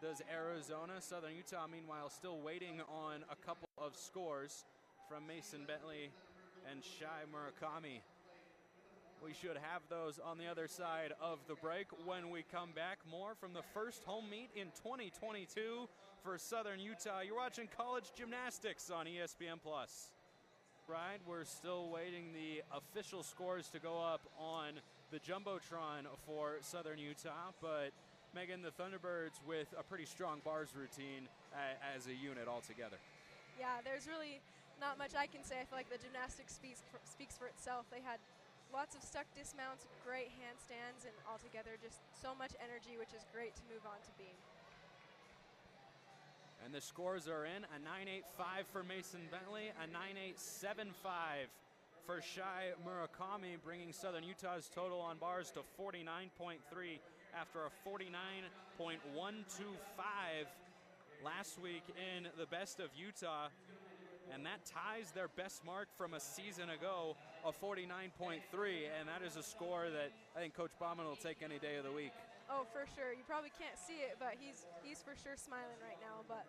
Speaker 1: Does Arizona. Southern Utah, meanwhile, still waiting on a couple of scores from Mason Bentley and Shai Murakami. We should have those on the other side of the break when we come back. More from the first home meet in 2022 for Southern Utah. You're watching college gymnastics on ESPN+. Right, we're still waiting the official scores to go up on the Jumbotron for Southern Utah, but Megan, the Thunderbirds with a pretty strong bars routine as a unit altogether.
Speaker 2: Yeah, there's really not much I can say. I feel like the gymnastics speaks for itself. They had lots of stuck dismounts, great handstands, and altogether just so much energy, which is great to move on to beam.
Speaker 1: And the scores are in: a 9.85 for Mason Bentley, a 9.875 for Shai Murakami, bringing Southern Utah's total on bars to 49.3 after a 49.125 last week in the Best of Utah. And that ties their best mark from a season ago, a 49.3, and that is a score that I think Coach Bauman will take any day of the week.
Speaker 2: Oh, for sure. You probably can't see it, but he's for sure smiling right now. But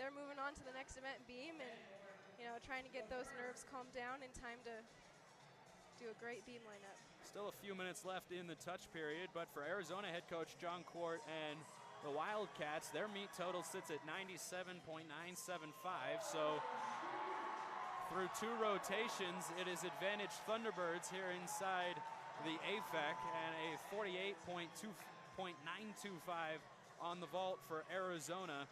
Speaker 2: they're moving on to the next event, beam, and trying to get those nerves calmed down in time to do a great beam lineup.
Speaker 1: Still a few minutes left in the touch period, but for Arizona head coach John Court and the Wildcats, their meet total sits at 97.975. So through two rotations, it is advantage Thunderbirds here inside the AFEC, and a 48.925 on the vault for Arizona,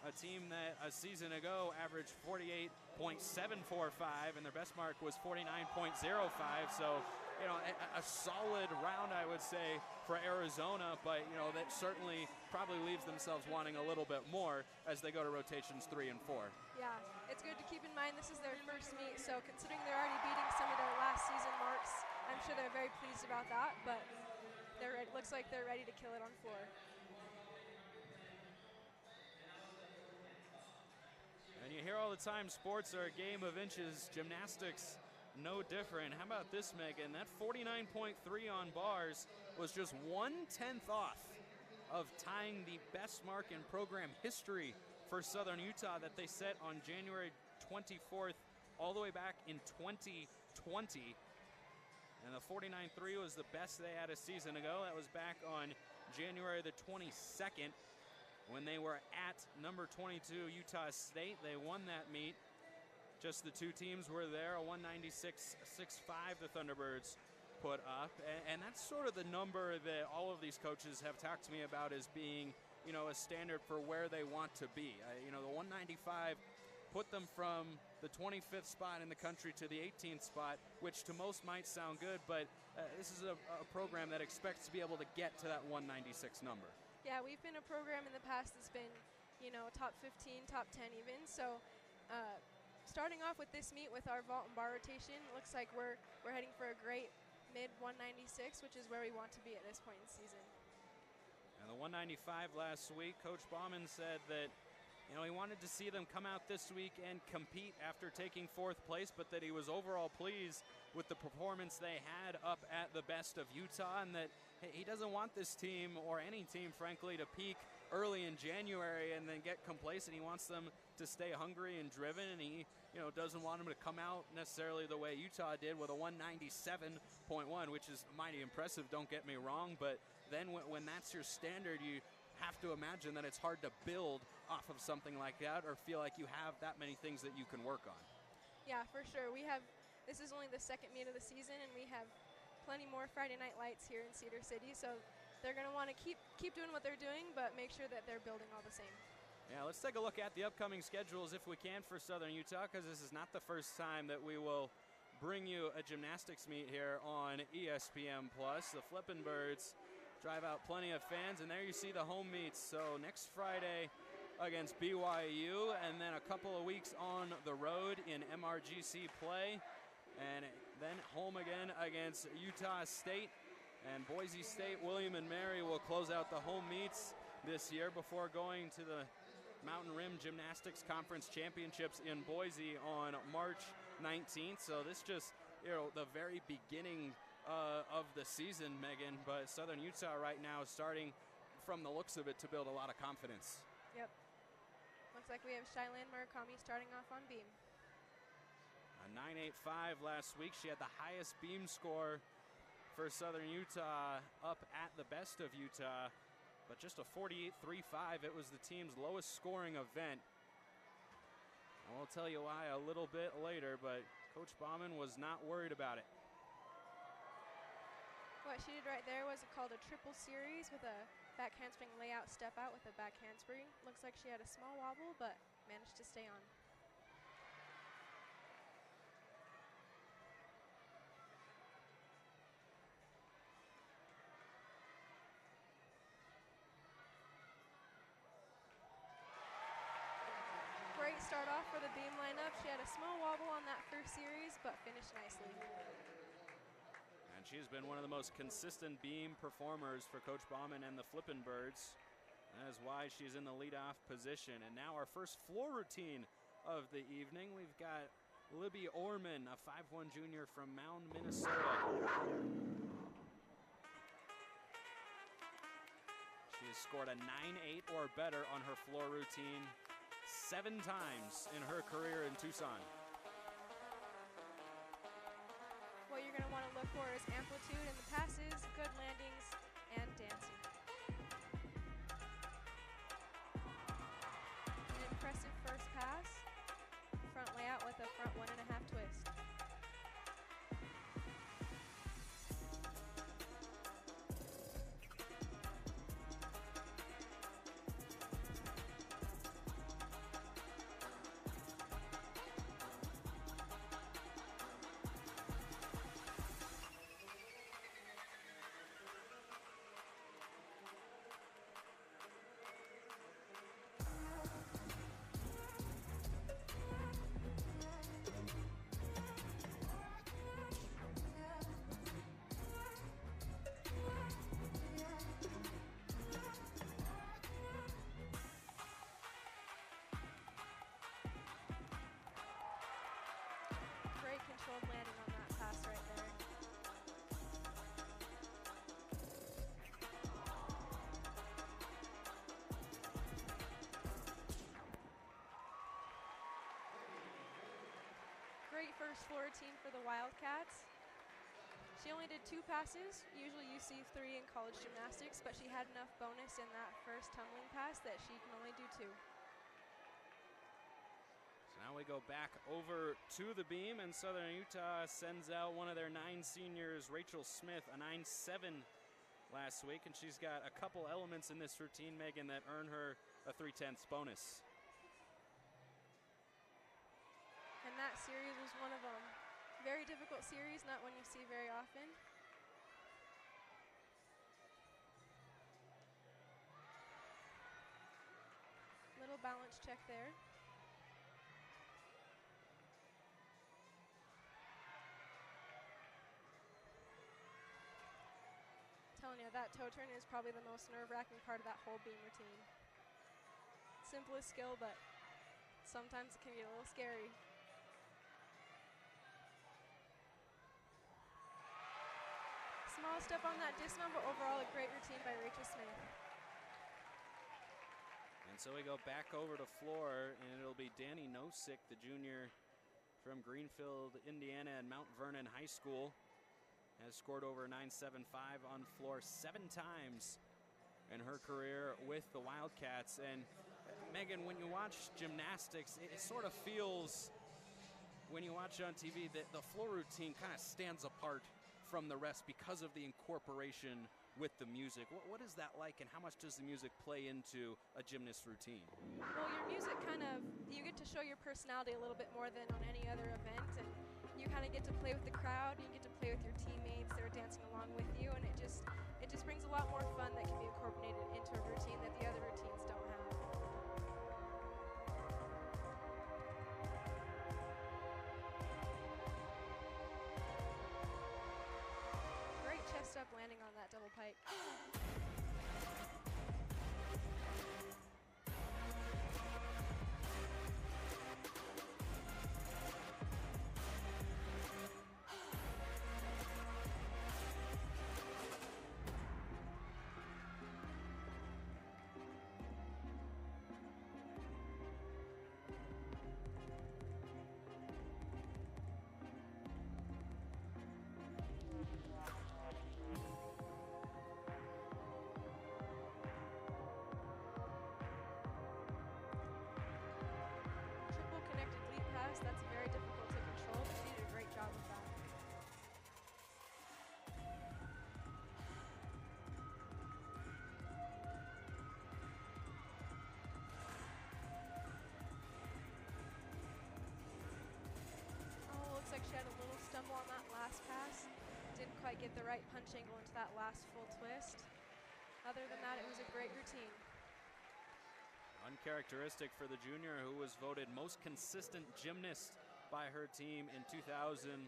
Speaker 1: a team that a season ago averaged 48.745, and their best mark was 49.05. So, a solid round, I would say, for Arizona, but, that certainly probably leaves themselves wanting a little bit more as they go to rotations 3 and 4.
Speaker 2: Yeah, it's good to keep in mind this is their first meet, so considering they're already beating some of their last season marks, I'm sure they're very pleased about that, but it looks like they're ready to kill it on floor.
Speaker 1: And you hear all the time sports are a game of inches, gymnastics no different. How about this, Megan? That 49.3 on bars was just 1/10 off of tying the best mark in program history for Southern Utah that they set on January 24th all the way back in 2020. And the 49.3 was the best they had a season ago. That was back on January the 22nd when they were at number 22 Utah State. They won that meet. Just the two teams were there. A 196.65 the Thunderbirds put up. And that's sort of the number that all of these coaches have talked to me about as being, a standard for where they want to be. The 195 put them from the 25th spot in the country to the 18th spot, which to most might sound good, but this is a program that expects to be able to get to that 196 number.
Speaker 2: Yeah, we've been a program in the past that's been, top 15, top 10 even. So starting off with this meet with our vault and bar rotation, it looks like we're heading for a great mid 196, which is where we want to be at this point in the season.
Speaker 1: And the 195 last week, Coach Bauman said that, you know, he wanted to see them come out this week and compete after taking 4th place, but that he was overall pleased with the performance they had up at the Best of Utah, and that he doesn't want this team, or any team, frankly, to peak early in January and then get complacent. He wants them to stay hungry and driven, and he, you know, doesn't want them to come out necessarily the way Utah did with a 197.1, which is mighty impressive, don't get me wrong, but then when that's your standard, you have to imagine that it's hard to build off of something like that or feel like you have that many things that you can work on.
Speaker 2: Yeah, for sure. This is only the 2nd meet of the season, and we have plenty more Friday Night Lights here in Cedar City, so they're going to want to keep doing what they're doing, but make sure that they're building all the same.
Speaker 1: Yeah, let's take a look at the upcoming schedules if we can for Southern Utah, because this is not the first time that we will bring you a gymnastics meet here on ESPN+. The Flippin' Birds drive out plenty of fans, and there you see the home meets. So next Friday against BYU, and then a couple of weeks on the road in MRGC play, and then home again against Utah State. And Boise State, William & Mary will close out the home meets this year before going to the Mountain Rim Gymnastics Conference Championships in Boise on March 19th. So this just, you know, the very beginning of the season, Megan, but Southern Utah right now is starting, from the looks of it, to build a lot of confidence.
Speaker 2: Yep. Looks like we have Shylan Murakami starting off on beam.
Speaker 1: A 9.85 last week. She had the highest beam score for Southern Utah up at the Best of Utah, but just a 48.35. It was the team's lowest scoring event. And we'll tell you why a little bit later, but Coach Bauman was not worried about it.
Speaker 2: What she did right there was called a triple series with a back handspring layout step out with a back handspring. Looks like she had a small wobble, but managed to stay on. Great start off for the beam lineup. She had a small wobble on that first series, but finished nicely.
Speaker 1: And she's been one of the most consistent beam performers for Coach Bauman and the Flippin' Birds. That is why she's in the leadoff position. And now our first floor routine of the evening. We've got Libby Orman, a 5'1" junior from Mound, Minnesota. She has scored a 9.8 or better on her floor routine 7 times in her career in Tucson.
Speaker 2: What you're going to want to look for is amplitude in the passes, good landings, and dancing. An impressive first pass, front layout with a front 1.5 twist. Great controlled landing on that pass right there. Great first floor routine for the Wildcats. She only did 2 passes. Usually you see 3 in college gymnastics, but she had enough bonus in that first tumbling pass that she can only do 2.
Speaker 1: Now we go back over to the beam, and Southern Utah sends out one of their 9 seniors, Rachel Smith, a 9.7 last week, and she's got a couple elements in this routine, Megan, that earn her a 3/10 bonus.
Speaker 2: And that series was one of them. Very difficult series, not one you see very often. Little balance check there. Telling telling you, that toe turn is probably the most nerve-wracking part of that whole beam routine. Simplest skill, but sometimes it can get a little scary. Small step on that dismount, but overall a great routine by Rachel Smith.
Speaker 1: And so we go back over to floor, and it'll be Danny Nosik, the junior from Greenfield, Indiana, and Mount Vernon High School. Has scored over 9.75 on floor 7 times in her career with the Wildcats. And Megan, when you watch gymnastics, it sort of feels, when you watch it on TV, that the floor routine kind of stands apart from the rest because of the incorporation with the music. What is that like, and how much does the music play into a gymnast routine?
Speaker 2: Well, your music you get to show your personality a little bit more than on any other event, and you kind of get to play with the crowd, you get to play with your teammates that are dancing along with you, and it just brings a lot more fun that can be incorporated into a routine that the other routines don't have. Great chest up landing on that double pike. That's very difficult to control, but she did a great job with that. Oh, looks like she had a little stumble on that last pass. Didn't quite get the right punch angle into that last full twist. Other than that, it was a great routine.
Speaker 1: Uncharacteristic for the junior, who was voted most consistent gymnast by her team in 2021.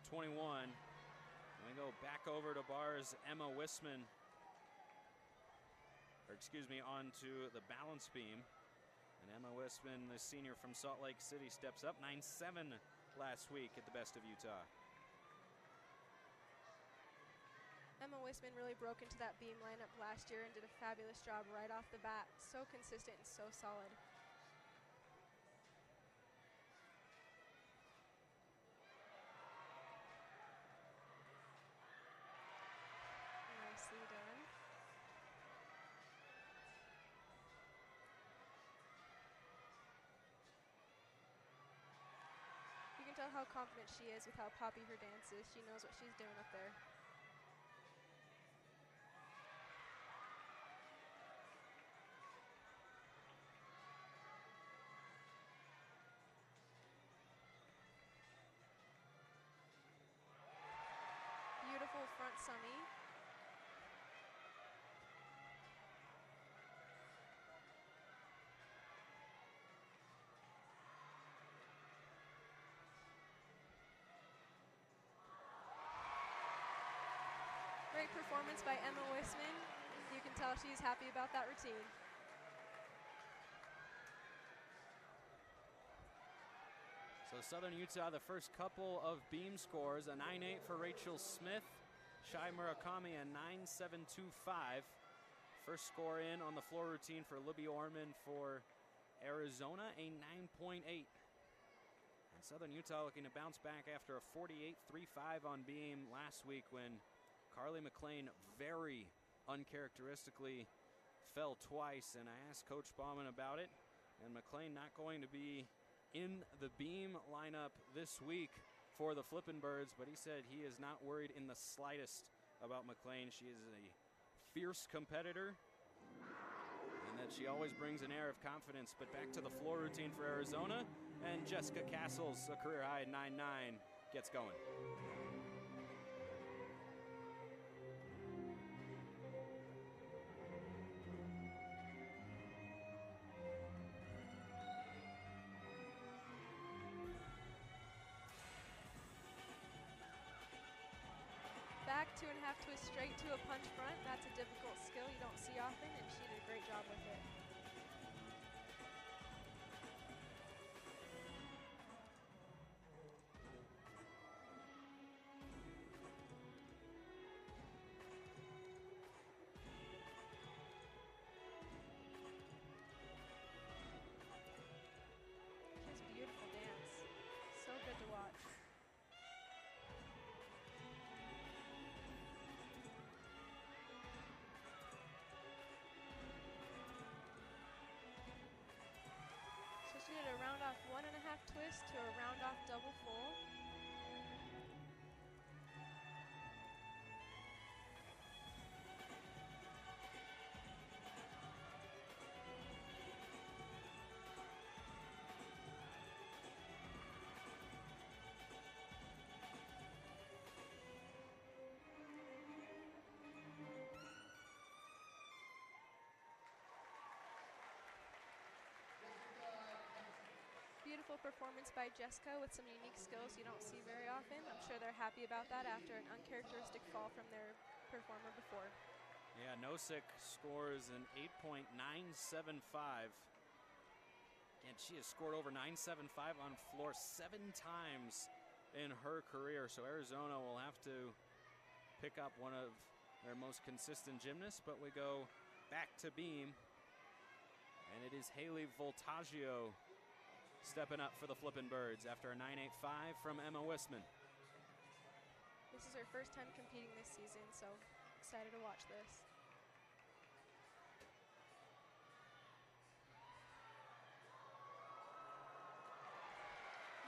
Speaker 1: We go back over to bars, Emma Wisman, onto the balance beam. And Emma Wisman, the senior from Salt Lake City, steps up 9.7 last week at the Best of Utah.
Speaker 2: Emma Wisman really broke into that beam lineup last year and did a fabulous job right off the bat. So consistent and so solid. Nicely done. You can tell how confident she is with how poppy her dance is. She knows what she's doing up there. Beautiful front summy. Great performance by Emma Wisman. You can tell she's happy about that routine.
Speaker 1: So Southern Utah, the first couple of beam scores, a 9.8 for Rachel Smith, Shai Murakami a 9.725. First score in on the floor routine for Libby Orman for Arizona, a 9.8. And Southern Utah looking to bounce back after a 48.35 on beam last week when Carly McLean very uncharacteristically fell twice. And I asked Coach Bauman about it, and McLean not going to be in the beam lineup this week for the Flippin' Birds, but he said he is not worried in the slightest about McLean. She is a fierce competitor, and that she always brings an air of confidence. But back to the floor routine for Arizona, and Jessica Castles, a career high 9.9, gets going.
Speaker 2: Back 2.5 twist straight to a punch front. That's a difficult skill you don't see often, and she did a great job with it. She has beautiful dance. So good to watch. So she did a round off 1.5 twist to a round off double full. Beautiful performance by Jessica with some unique skills you don't see very often. I'm sure they're happy about that after an uncharacteristic fall from their performer before.
Speaker 1: Yeah, Nosek scores an 8.975. And she has scored over 975 on floor 7 times in her career. So Arizona will have to pick up one of their most consistent gymnasts, but we go back to beam. And it is Haley Voltaggio stepping up for the Flippin' Birds after a 9.85 from Emma Wisman.
Speaker 2: This is her first time competing this season, so excited to watch this.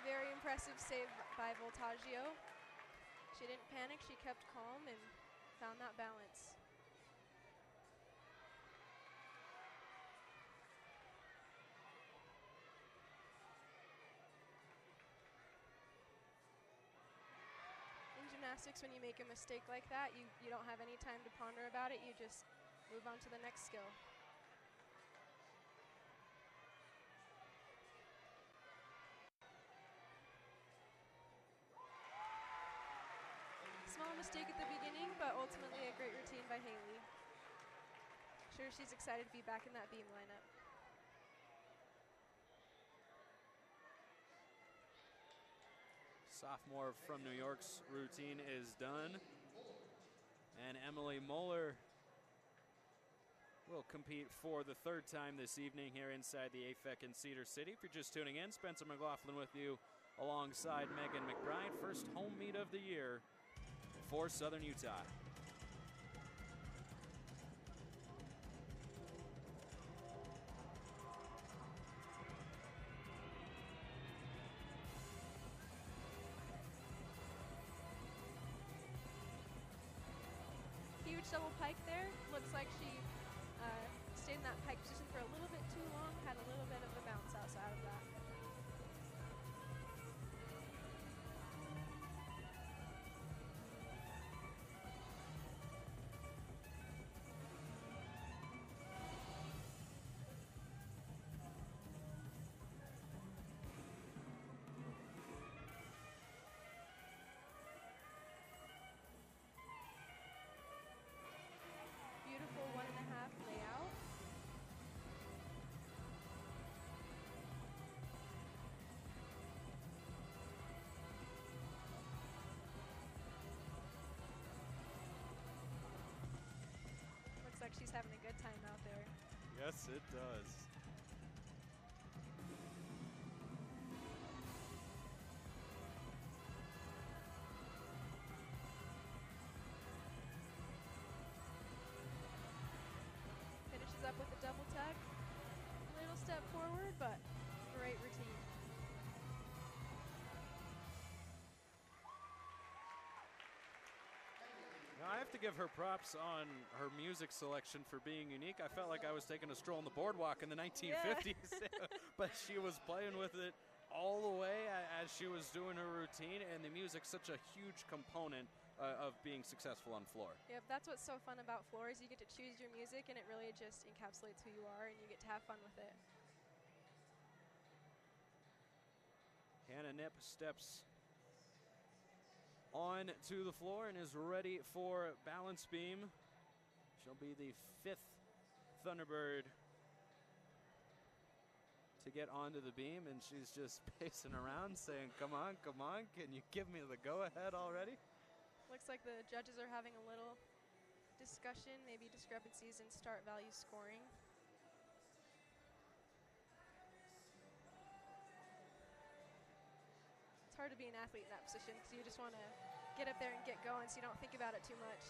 Speaker 2: Very impressive save by Voltaggio. She didn't panic, she kept calm and found that balance. In gymnastics, when you make a mistake like that, you don't have any time to ponder about it, you just move on to the next skill. Small mistake at the beginning, but ultimately a great routine by Haley. Sure, she's excited to be back in that beam lineup.
Speaker 1: Sophomore from New York's routine is done. And Emily Moeller will compete for the third time this evening here inside the AFEC in Cedar City. If you're just tuning in, Spencer McLaughlin with you alongside Megan McBride. First home meet of the year for Southern Utah.
Speaker 2: Huge double pike there. Looks like she stayed in that pike position for a little bit too long, had a little bit of a bounce outside of that. Beautiful 1.5 layout. Looks like she's having a good time out there.
Speaker 1: Yes, it does.
Speaker 2: Finishes up with a double tuck. Little step forward, but great routine.
Speaker 1: Now, I have to give her props on her music selection for being unique. I felt like I was taking a stroll on the boardwalk in the 1950s, but she was playing with it all the way as she was doing her routine, and the music's such a huge component of being successful on floor.
Speaker 2: Yep, that's what's so fun about floor is you get to choose your music, and it really just encapsulates who you are, and you get to have fun with it.
Speaker 1: Hannah Nip steps on to the floor and is ready for balance beam. She'll be the 5th Thunderbird to get onto the beam, and she's just pacing around saying, come on, can you give me the go-ahead already?
Speaker 2: Looks like the judges are having a little discussion, maybe discrepancies in start value scoring. It's hard to be an athlete in that position because you just want to get up there and get going so you don't think about it too much.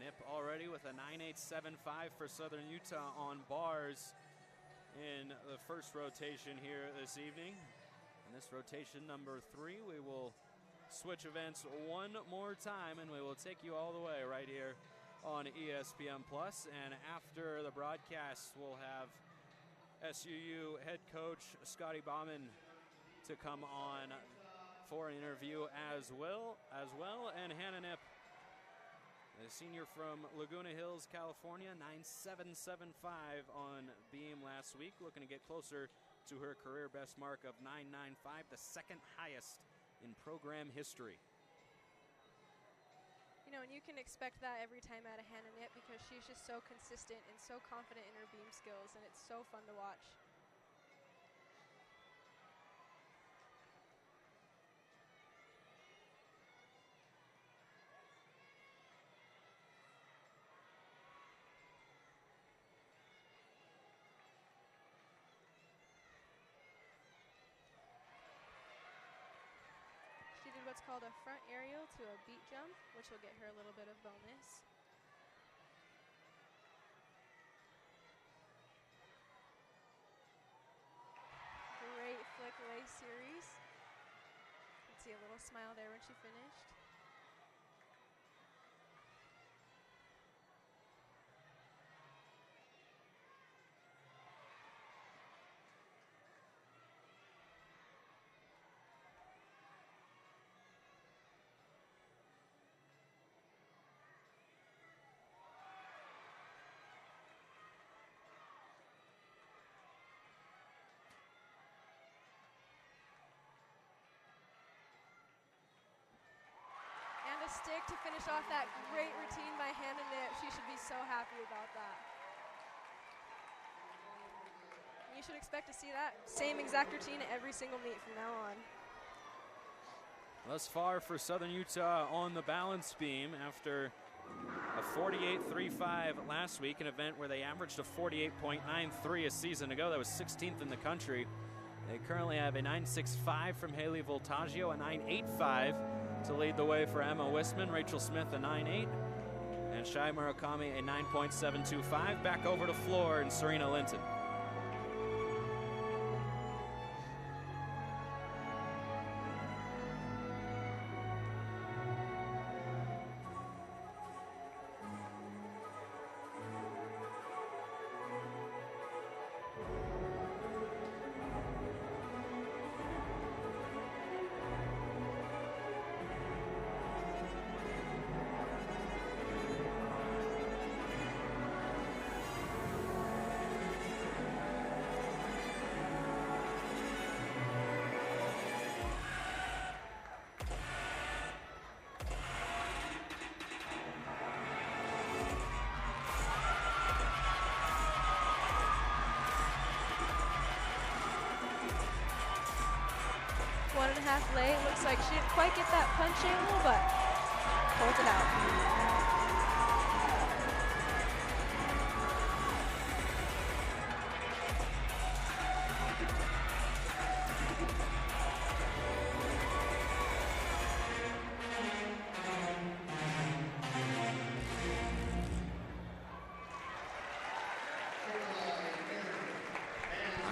Speaker 1: Nip already with a 9.875 for Southern Utah on bars in the first rotation here this evening. And this rotation number 3, we will switch events one more time and we will take you all the way right here on ESPN Plus. And after the broadcast, we'll have SUU head coach Scotty Bauman to come on for an interview as well. And Hannah Nip, a senior from Laguna Hills, California, 9.775 on beam last week, looking to get closer to her career best mark of 9.95, the second highest in program history.
Speaker 2: You know, and you can expect that every time out of Hannah Nip because she's just so consistent and so confident in her beam skills, and it's so fun to watch. What's called a front aerial to a beat jump, which will get her a little bit of bonus. Great flick lay series. You can see a little smile there when she finished. Stick to finish off that great routine by Hannah Nip. She should be so happy about that. You should expect to see that same exact routine every single meet from now on.
Speaker 1: Thus far for Southern Utah on the balance beam after a 48.35 last week, an event where they averaged a 48.93 a season ago. That was 16th in the country. They currently have a 9.65 from Haley Voltaggio, a 9.85 to lead the way for Emma Wisman, Rachel Smith a 9.8, and Shai Murakami a 9.725. Back over to floor and Serena Linton.
Speaker 2: Late. Looks like she didn't quite get that punch angle, but holds it out.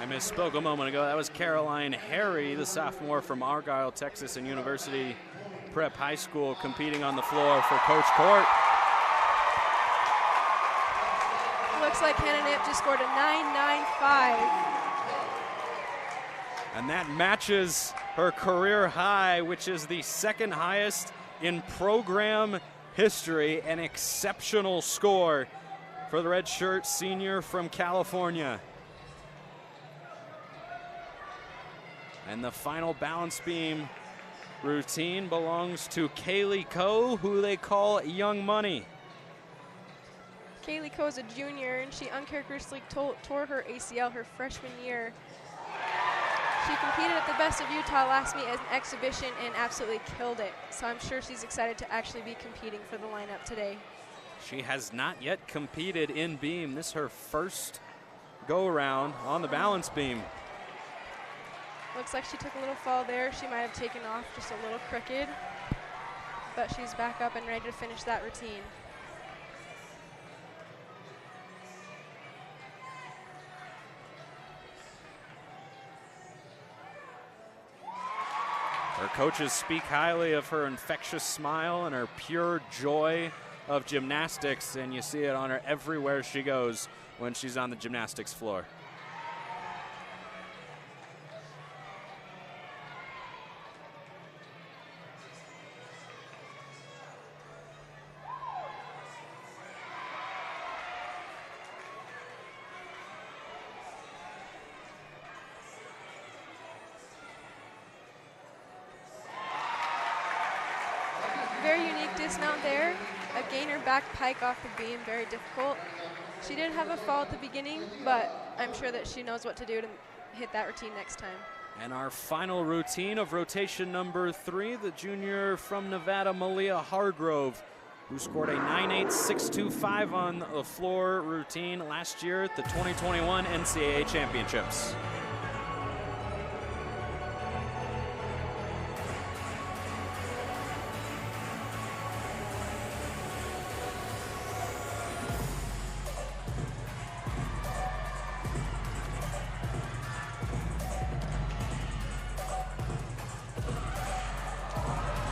Speaker 1: Misspoke a moment ago. That was Caroline Harry, the sophomore from Argyle, Texas, and University Prep High School, competing on the floor for Coach Court.
Speaker 2: Looks like Hannah Nip just scored a 9.95.
Speaker 1: And that matches her career high, which is the second highest in program history. An exceptional score for the redshirt senior from California. And the final balance beam routine belongs to Kaylee Coe, who they call Young Money.
Speaker 2: Kaylee Coe is a junior, and she uncharacteristically tore her ACL her freshman year. She competed at the Best of Utah last meet as an exhibition and absolutely killed it. So I'm sure she's excited to actually be competing for the lineup today.
Speaker 1: She has not yet competed in beam. This is her first go-around on the balance beam.
Speaker 2: Looks like she took a little fall there. She might have taken off just a little crooked, but she's back up and ready to finish that routine.
Speaker 1: Her coaches speak highly of her infectious smile and her pure joy of gymnastics, and you see it on her everywhere she goes when she's on the gymnastics floor.
Speaker 2: Very unique dismount there. A gainer back pike off the beam, very difficult. She did have a fall at the beginning, but I'm sure that she knows what to do to hit that routine next time.
Speaker 1: And our final routine of rotation number 3, the junior from Nevada, Malia Hargrove, who scored a 9.8.625 on the floor routine last year at the 2021 NCAA Championships.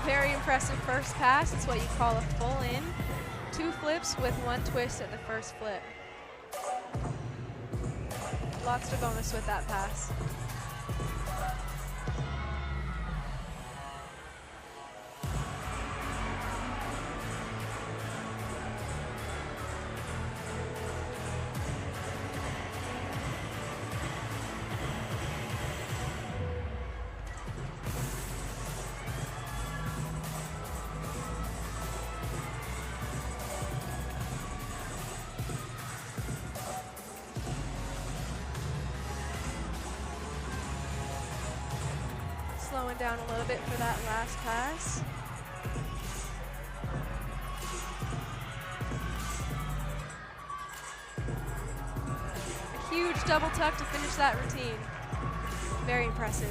Speaker 2: Very impressive first pass. It's what you call a full in. 2 flips with 1 twist at the first flip. Lots to bonus with that pass. Slowing down a little bit for that last pass. A huge double tuck to finish that routine. Very impressive.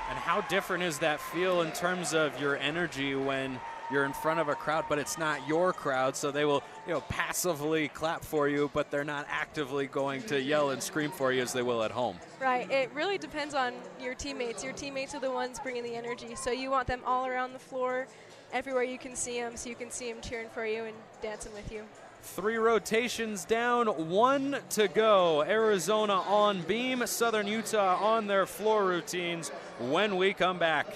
Speaker 1: And how different is that feel in terms of your energy when you're in front of a crowd, but it's not your crowd, so they will, passively clap for you, but they're not actively going to yell and scream for you as they will at home.
Speaker 2: Right. It really depends on your teammates. Your teammates are the ones bringing the energy, so you want them all around the floor, everywhere you can see them, so you can see them cheering for you and dancing with you.
Speaker 1: 3 rotations down, 1 to go. Arizona on beam, Southern Utah on their floor routines when we come back.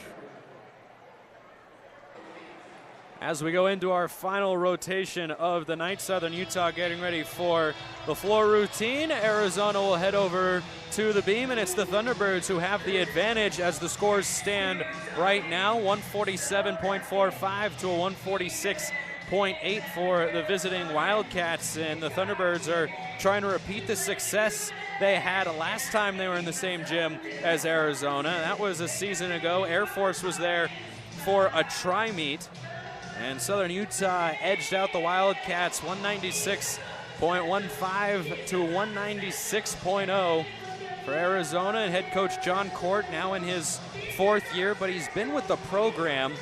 Speaker 1: As we go into our final rotation of the night, Southern Utah getting ready for the floor routine. Arizona will head over to the beam, and it's the Thunderbirds who have the advantage as the scores stand right now, 147.45 to a 146.8 for the visiting Wildcats, and the Thunderbirds are trying to repeat the success they had last time they were in the same gym as Arizona. That was a season ago. Air Force was there for a tri-meet. And Southern Utah edged out the Wildcats 196.15 to 196.0 for Arizona. And head coach John Court now in his 4th year, but he's been with the program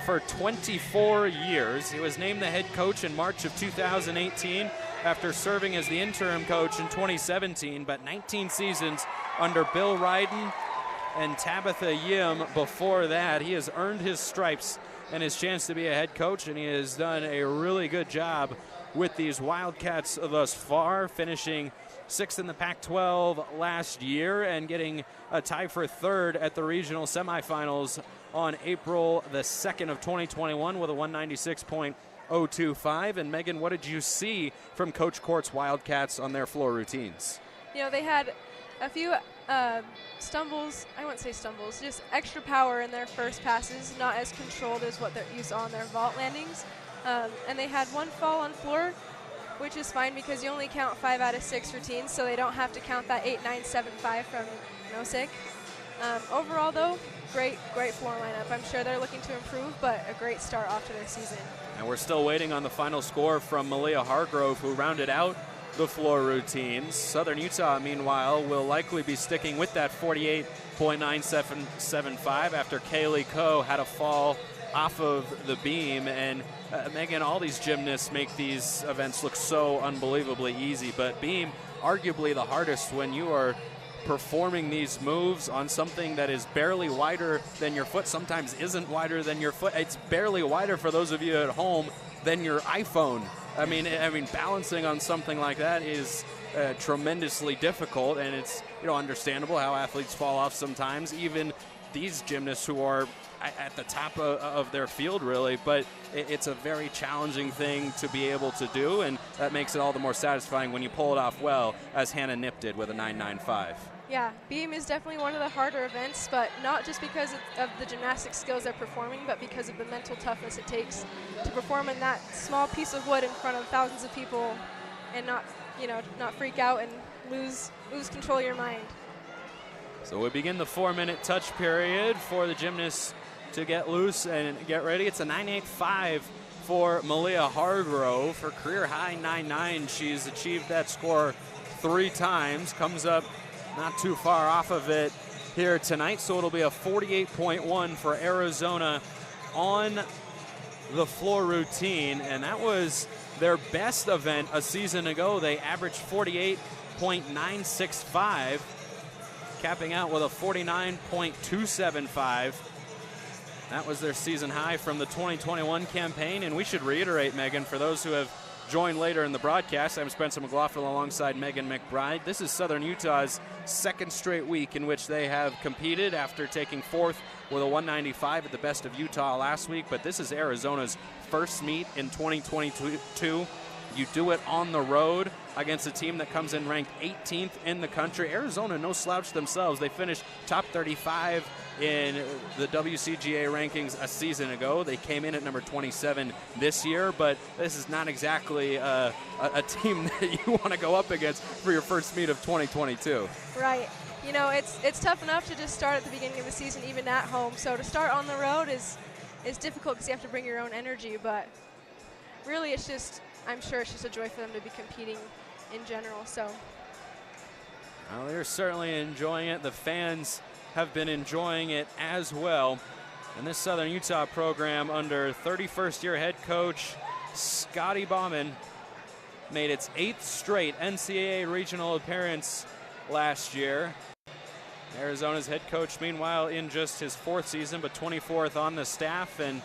Speaker 1: for 24 years. He was named the head coach in March of 2018 after serving as the interim coach in 2017, but 19 seasons under Bill Ryden and Tabitha Yim before that. He has earned his stripes and his chance to be a head coach, and he has done a really good job with these Wildcats thus far, finishing 6th in the Pac-12 last year and getting a tie for 3rd at the regional semifinals on April the 2nd of 2021 with a 196.0 025. And Megan, what did you see from Coach Court's Wildcats on their floor routines?
Speaker 2: You know, they had a few stumbles, I wouldn't say stumbles, just extra power in their first passes, not as controlled as what they're used on their vault landings. And they had one fall on floor, which is fine because you only count 5 out of 6 routines, so they don't have to count that 8, 9, 7, 5 from Nosek. Overall, though, great floor lineup. I'm sure they're looking to improve, but a great start off to their season. And
Speaker 1: we're still waiting on the final score from Malia Hargrove, who rounded out the floor routines. Southern Utah, meanwhile, will likely be sticking with that 48.9775 after Kaylee Coe had a fall off of the beam. And Megan, all these gymnasts make these events look so unbelievably easy, but beam, arguably the hardest when you are performing these moves on something that is barely wider than your foot, sometimes isn't wider than your foot. It's barely wider, for those of you at home, than your iPhone. I mean, balancing on something like that is tremendously difficult, and it's understandable how athletes fall off sometimes, even these gymnasts who are at the top of their field, really. But it's a very challenging thing to be able to do, and that makes it all the more satisfying when you pull it off well, as Hannah Nip did with a 9.95.
Speaker 2: Yeah, beam is definitely one of the harder events, but not just because of the gymnastic skills they're performing, but because of the mental toughness it takes to perform in that small piece of wood in front of thousands of people and not freak out and lose control of your mind.
Speaker 1: So we begin the 4-minute touch period for the gymnasts to get loose and get ready. It's a 9.85 for Malia Hargrove. Her career high 9.9. She's achieved that score 3 times. Comes up not too far off of it here tonight. So it'll be a 48.1 for Arizona on the floor routine. And that was their best event a season ago. They averaged 48.965. Capping out with a 49.275. That was their season high from the 2021 campaign. And we should reiterate, Megan, for those who have joined later in the broadcast, I'm Spencer McLaughlin alongside Megan McBride. This is Southern Utah's second straight week in which they have competed after taking 4th with a 195 at the Best of Utah last week. But this is Arizona's first meet in 2022. You do it on the road against a team that comes in ranked 18th in the country. Arizona, no slouch themselves. They finished top 35 in the WCGA rankings a season ago. They came in at number 27 this year, but this is not exactly a team that you want to go up against for your first meet of 2022.
Speaker 2: Right. It's tough enough to just start at the beginning of the season, even at home. So to start on the road is difficult because you have to bring your own energy, but really I'm sure it's just a joy for them to be competing in general. So
Speaker 1: well, they're certainly enjoying it. The fans have been enjoying it as well. And this Southern Utah program under 31st year head coach Scotty Bauman made its 8th straight NCAA regional appearance last year. Arizona's head coach, meanwhile, in just his 4th season, but 24th on the staff. And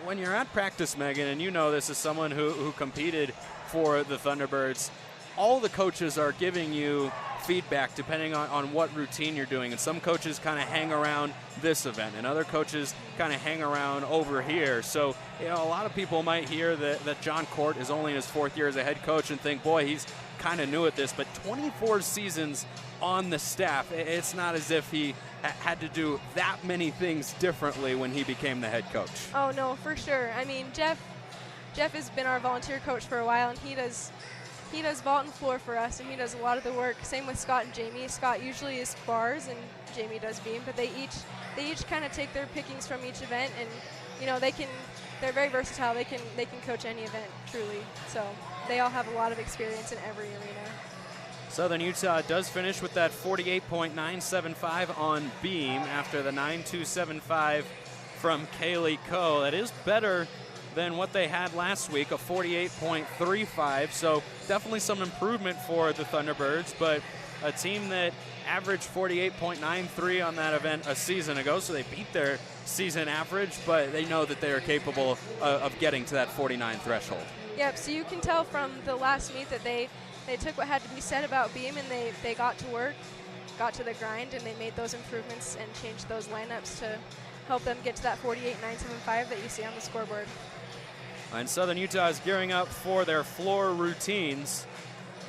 Speaker 1: when you're at practice, Megan, and this is someone who competed for the Thunderbirds, all the coaches are giving you feedback depending on what routine you're doing. And some coaches kind of hang around this event, and other coaches kind of hang around over here. So, a lot of people might hear that John Court is only in his 4th year as a head coach and think, boy, he's kind of new at this. But 24 seasons on the staff, it's not as if he had to do that many things differently when he became the head coach.
Speaker 2: Oh, no, for sure. I mean, Jeff has been our volunteer coach for a while, and he does vault and floor for us, and he does a lot of the work. Same with Scott and Jamie. Scott usually is bars, and Jamie does beam, but they each kind of take their pickings from each event, and they're very versatile. They can coach any event, truly. So they all have a lot of experience in every arena.
Speaker 1: Southern Utah does finish with that 48.975 on beam after the 9.275 from Kaylee Coe. That is better than what they had last week, a 48.35. So definitely some improvement for the Thunderbirds, but a team that averaged 48.93 on that event a season ago, so they beat their season average, but they know that they are capable of getting to that 49 threshold.
Speaker 2: Yep, so you can tell from the last meet that they took what had to be said about beam, and they got to work, got to the grind, and they made those improvements and changed those lineups to help them get to that 48.975 that you see on the scoreboard.
Speaker 1: And Southern Utah is gearing up for their floor routines.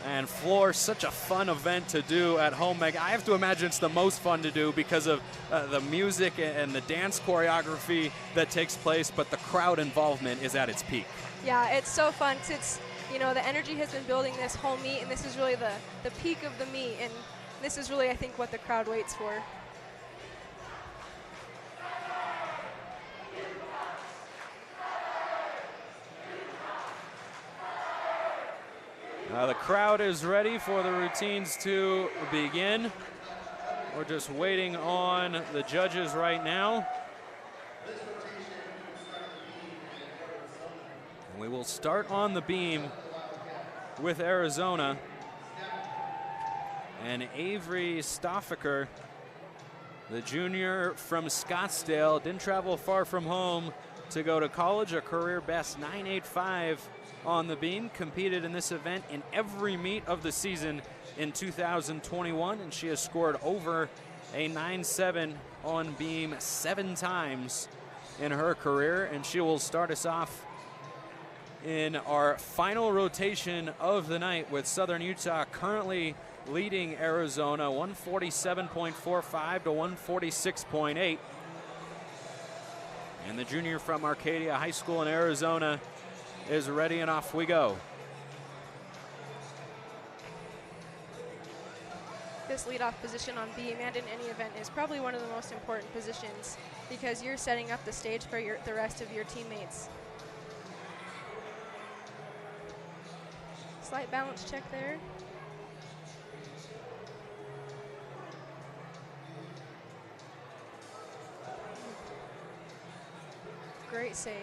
Speaker 1: And floor, such a fun event to do at home. Meg, I have to imagine it's the most fun to do because of the music and the dance choreography that takes place, but the crowd involvement is at its peak.
Speaker 2: Yeah, it's so fun. It's, you know, the energy has been building this whole meet, and this is really the peak of the meet, and this is really, I think, what the crowd waits for.
Speaker 1: The crowd is ready for the routines to begin. We're just waiting on the judges right now. And we will start on the beam with Arizona. And Avery Stoffaker, the junior from Scottsdale, didn't travel far from home to go to college, a career best 9.85 on the beam, competed in this event in every meet of the season in 2021, and she has scored over a 9.7 on beam 7 times in her career, and she will start us off in our final rotation of the night with Southern Utah currently leading Arizona 147.45 to 146.8. And the junior from Arcadia High School in Arizona is ready, and off we go.
Speaker 2: This leadoff position on beam and in any event is probably one of the most important positions because you're setting up the stage for the rest of your teammates. Slight balance check there. Great save.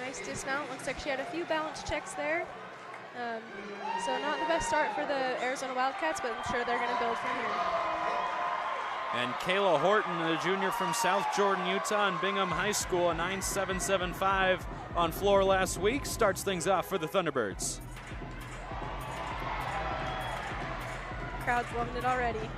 Speaker 2: Nice dismount. Looks like she had a few balance checks there. So not the best start for the Arizona Wildcats, but I'm sure they're going to build from here.
Speaker 1: And Kayla Horton, the junior from South Jordan, Utah, and Bingham High School, a 9.775 on floor last week, starts things off for the Thunderbirds.
Speaker 2: Crowd's loving it already.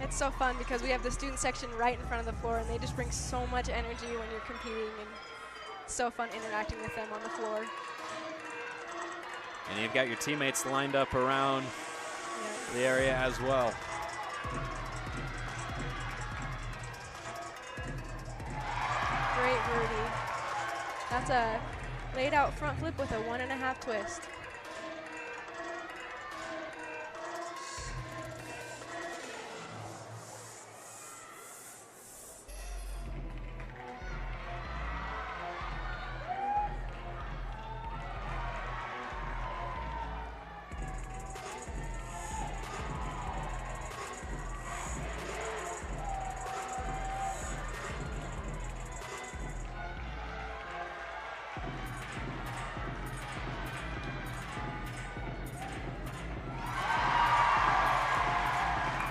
Speaker 2: It's so fun because we have the student section right in front of the floor, and they just bring so much energy when you're competing, and it's so fun interacting with them on the floor.
Speaker 1: And you've got your teammates lined up around the area as well.
Speaker 2: Great birdie. That's a laid out front flip with a 1.5 twist.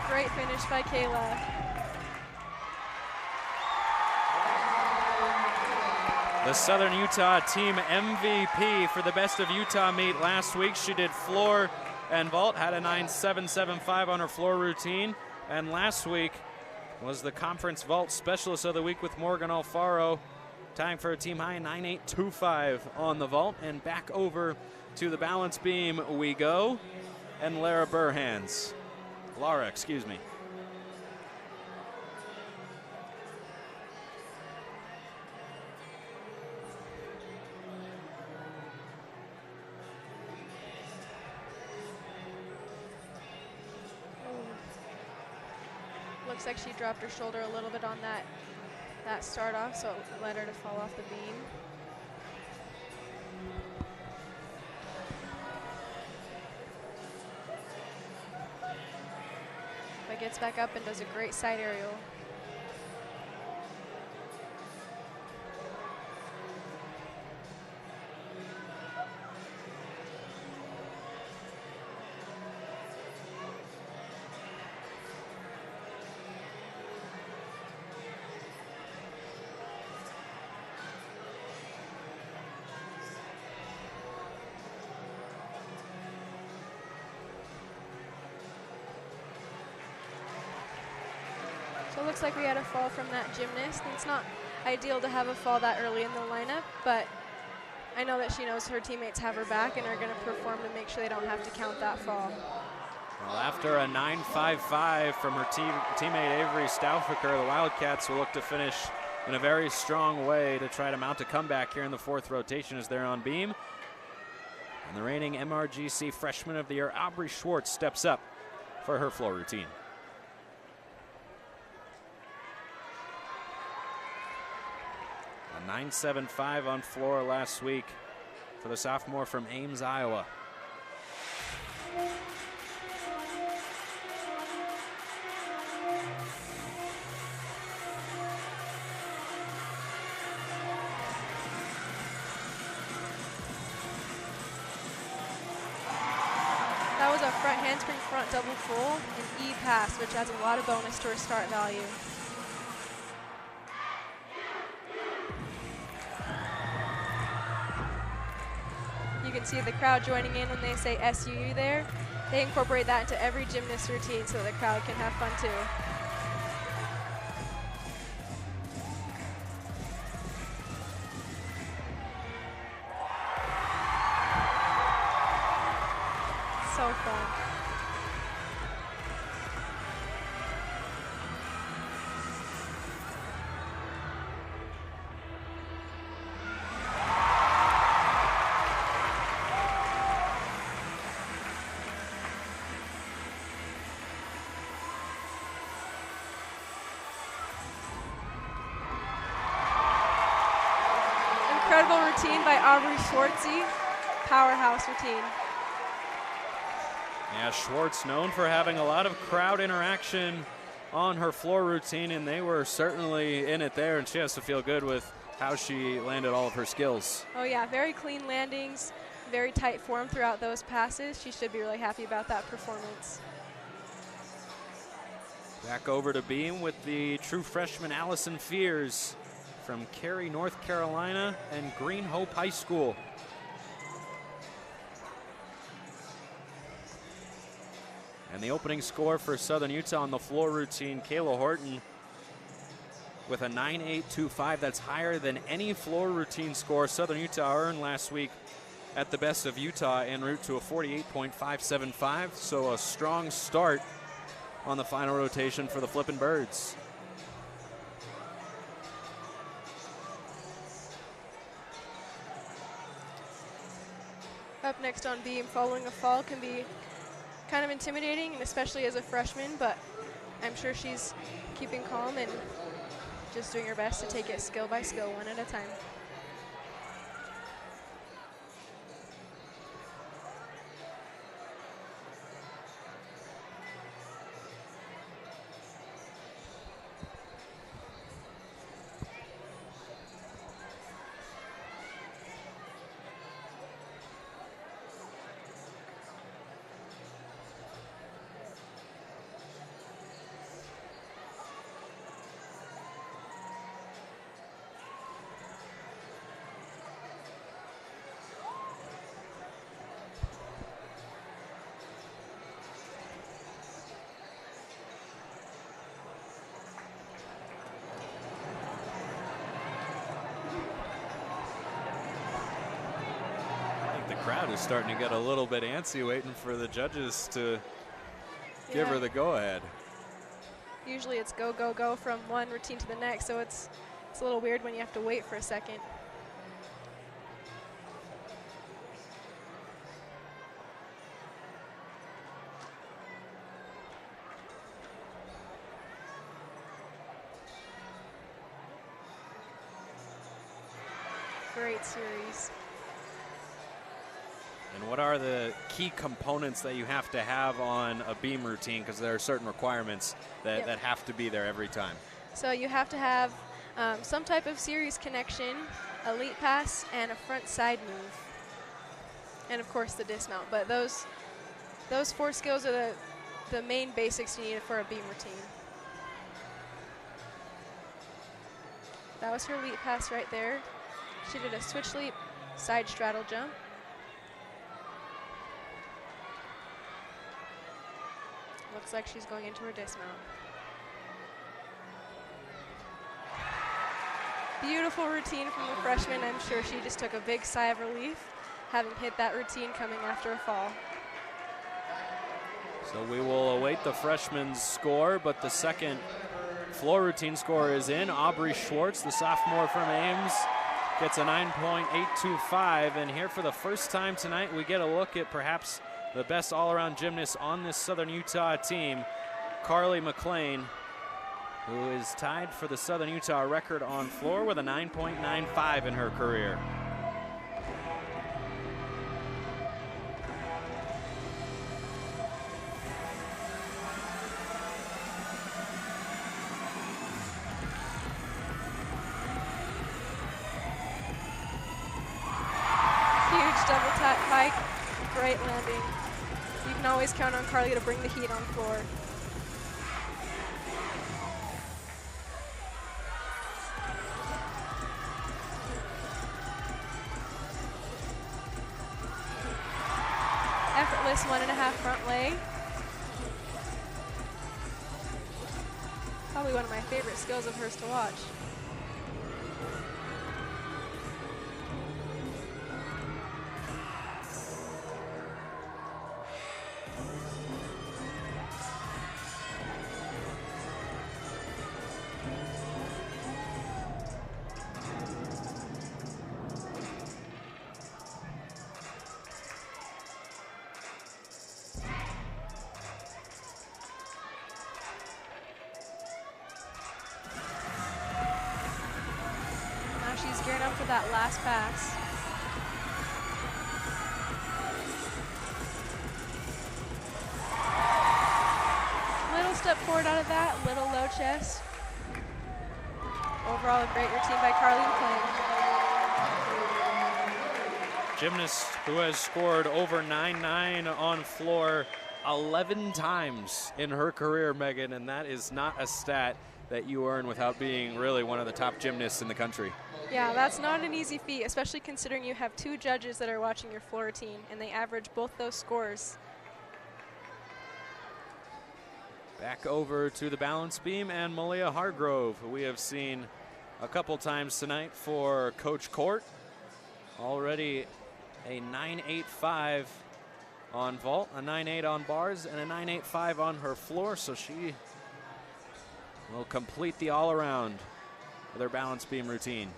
Speaker 2: Great finish by Kayla.
Speaker 1: The Southern Utah team MVP for the Best of Utah meet last week. She did floor and vault, had a 9.775 on her floor routine. And last week was the conference vault specialist of the week with Morgan Alfaro, tying for a team high 9.825 on the vault. And back over to the balance beam we go. And Lara, excuse me.
Speaker 2: looks like she dropped her shoulder a little bit on that start off, so it led her to fall off the beam. But gets back up and does a great side aerial. So it looks like we had a fall from that gymnast. It's not ideal to have a fall that early in the lineup, but I know that she knows her teammates have her back and are going to perform to make sure they don't have to count that fall.
Speaker 1: Well, after a 9.55 from her teammate Avery Stauffacher, the Wildcats will look to finish in a very strong way to try to mount a comeback here in the fourth rotation as they're on beam. And the reigning MRGC Freshman of the Year, Aubrey Schwartz, steps up for her floor routine. A 9.75 on floor last week for the sophomore from Ames, Iowa.
Speaker 2: That was a front handspring front double full and E pass, which adds a lot of bonus to her start value. You can see the crowd joining in when they say SUU there. They incorporate that into every gymnast routine so the crowd can have fun too. So fun. Incredible routine by Aubrey Schwartzy. Powerhouse routine.
Speaker 1: Yeah, Schwartz known for having a lot of crowd interaction on her floor routine, and they were certainly in it there, and she has to feel good with how she landed all of her skills.
Speaker 2: Oh yeah, very clean landings, very tight form throughout those passes. She should be really happy about that performance.
Speaker 1: Back over to beam with the true freshman Allison Fears from Cary, North Carolina, and Green Hope High School. And the opening score for Southern Utah on the floor routine, Kayla Horton with a 9.825. That's higher than any floor routine score Southern Utah earned last week at the Best of Utah, en route to a 48.575. So a strong start on the final rotation for the Flippin' Birds.
Speaker 2: Up next on beam, following a fall can be kind of intimidating, and especially as a freshman, but I'm sure she's keeping calm and just doing her best to take it skill by skill, one at a time.
Speaker 1: Crowd is starting to get a little bit antsy, waiting for the judges to give her the go-ahead.
Speaker 2: Usually it's go, go, go from one routine to the next, so it's a little weird when you have to wait for a second. great series.
Speaker 1: And what are the key components that you have to have on a beam routine? Because there are certain requirements that, that have to be there every time.
Speaker 2: So you have to have some type of series connection, a leap pass, and a front side move. And of course the dismount. But those 4 skills are the main basics you need for a beam routine. That was her leap pass right there. She did a switch leap, side straddle jump. Looks like she's going into her dismount. Beautiful routine from the freshman. I'm sure she just took a big sigh of relief having hit that routine coming after a fall.
Speaker 1: So we will await the freshman's score, but the second floor routine score is in. Aubrey Schwartz, the sophomore from Ames, gets a 9.825. And here for the first time tonight, we get a look at perhaps the best all-around gymnast on this Southern Utah team, Carly McLean, who is tied for the Southern Utah record on floor with a 9.95 in her career.
Speaker 2: Great landing. You can always count on Carly to bring the heat on floor. Effortless 1.5 front leg. Probably one of my favorite skills of hers to watch. She's gearing up for that last pass. Little step forward out of that, little low chest. Overall, a great routine by Carly McLean.
Speaker 1: Gymnast who has scored over 9.9 on floor 11 times in her career, Megan, and that is not a stat that you earn without being really one of the top gymnasts in the country.
Speaker 2: Yeah, that's not an easy feat, especially considering you have 2 judges that are watching your floor routine, and they average both those scores.
Speaker 1: Back over to the balance beam and Malia Hargrove, who we have seen a couple times tonight for Coach Court. Already a 9.85 on vault, a 9.8 on bars, and a 9.85 on her floor, so she will complete the all-around with her balance beam routine.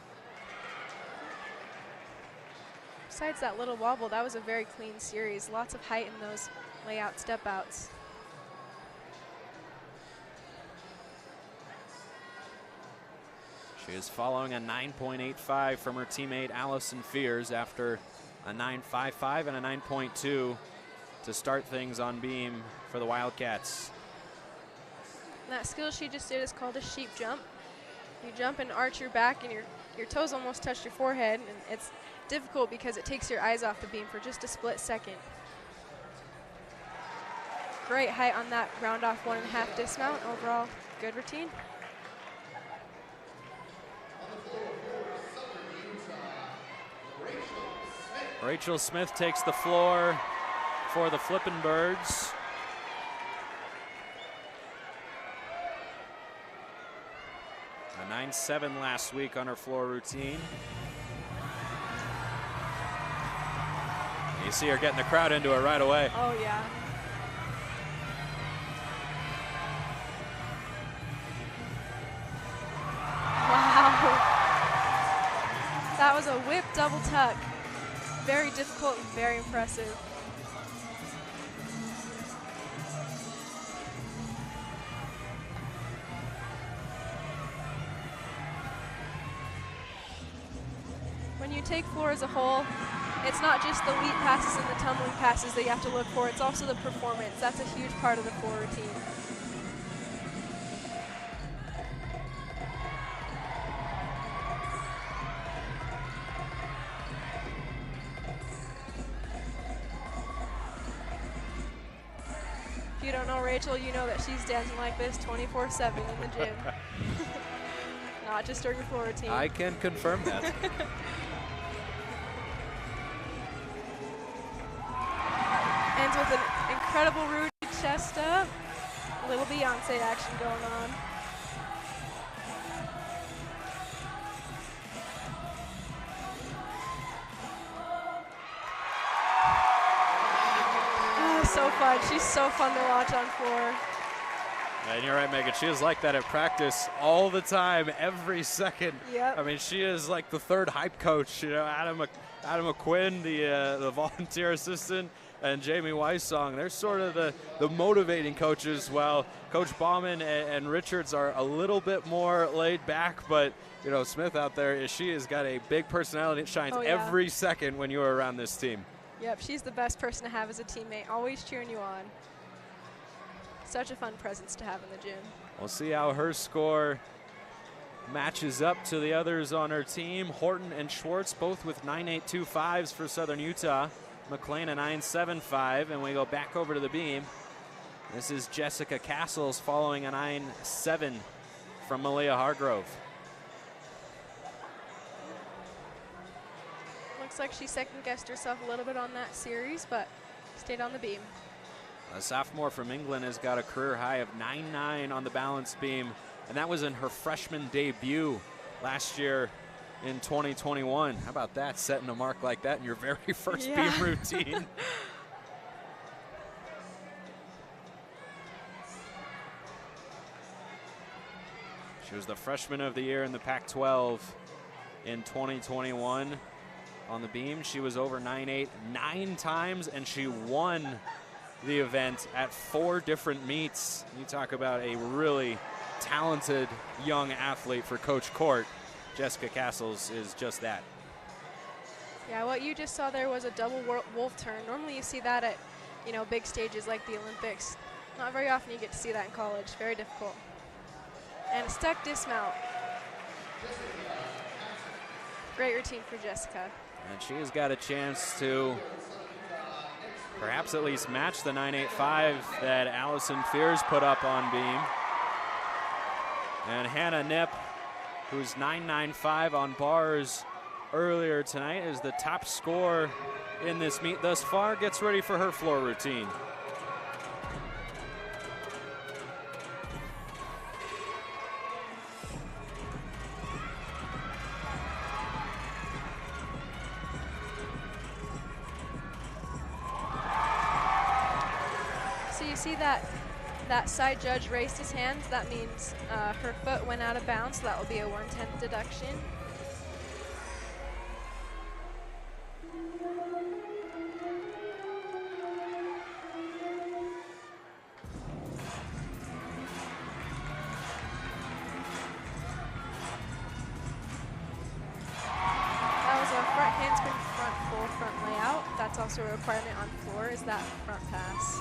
Speaker 2: Besides that little wobble, that was a very clean series. Lots of height in those layout step outs.
Speaker 1: She is following a 9.85 from her teammate Allison Fears after a 9.55 and a 9.2 to start things on beam for the Wildcats.
Speaker 2: And that skill she just did is called a sheep jump. You jump and arch your back and your toes almost touch your forehead, and it's difficult because it takes your eyes off the beam for just a split second. Great height on that round off 1.5 dismount. Overall, good routine.
Speaker 1: Rachel Smith takes the floor for the Flippin' Birds. A 9.7 last week on her floor routine. You see her getting the crowd into it right away.
Speaker 2: Oh, yeah. Wow. That was a whip double tuck. Very difficult and very impressive. When you take floor as a whole, it's not just the leap passes and the tumbling passes that you have to look for, it's also the performance. That's a huge part of the floor routine. If you don't know Rachel, you know that she's dancing like this 24/7 in the gym. Not just during the floor routine.
Speaker 1: I can confirm that.
Speaker 2: Ends with an incredible Rudy chest up. Little Beyonce action going on. Oh, so fun. She's so fun to watch on floor.
Speaker 1: And you're right, Megan. She is like that at practice all the time, every second.
Speaker 2: Yep.
Speaker 1: I mean, she is like the third hype coach. You know, Adam McQuinn, the volunteer assistant, and Jamie Weissong. They're sort of the motivating coaches, while Coach Bauman and Richards are a little bit more laid back. But, you know, Smith out there, she has got a big personality. It shines every second when you are around this team.
Speaker 2: Yep, she's the best person to have as a teammate, always cheering you on. Such a fun presence to have in the gym.
Speaker 1: We'll see how her score matches up to the others on her team. Horton and Schwartz both with 9.825s for Southern Utah. McLean a 9.75, and we go back over to the beam. This is Jessica Castles following a 9.7 from Malia Hargrove.
Speaker 2: Looks like she second-guessed herself a little bit on that series, but stayed on the beam.
Speaker 1: A sophomore from England has got a career high of 9.9 on the balance beam, and that was in her freshman debut last year in 2021. How about that, setting a mark like that in your very first beam routine? She was the freshman of the year in the Pac-12 in 2021. On the beam, she was over 9.8 9 times, and she won the event at 4 different meets. You talk about a really talented young athlete for Coach Court. Jessica Castles is just that.
Speaker 2: Yeah, what you just saw there was a double wolf turn. Normally you see that at, you know, big stages like the Olympics. Not very often you get to see that in college. Very difficult. And a stuck dismount. Great routine for Jessica.
Speaker 1: And she has got a chance to perhaps at least match the 9.85 that Allison Fears put up on beam. And Hannah Knipp, who's 9.95 on bars earlier tonight, is the top scorer in this meet thus far, gets ready for her floor routine.
Speaker 2: See that side judge raised his hands. That means her foot went out of bounds, so that will be a 1/10 deduction. That was a front handspring, front full, front layout. That's also a requirement on floor, is that front pass.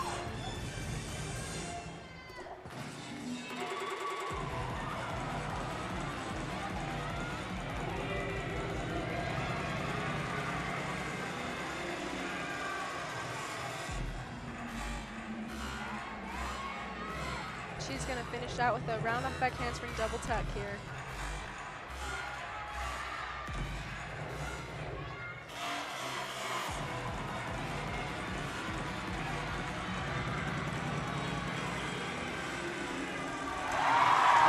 Speaker 2: She's going to finish out with a round off back handspring double tuck here.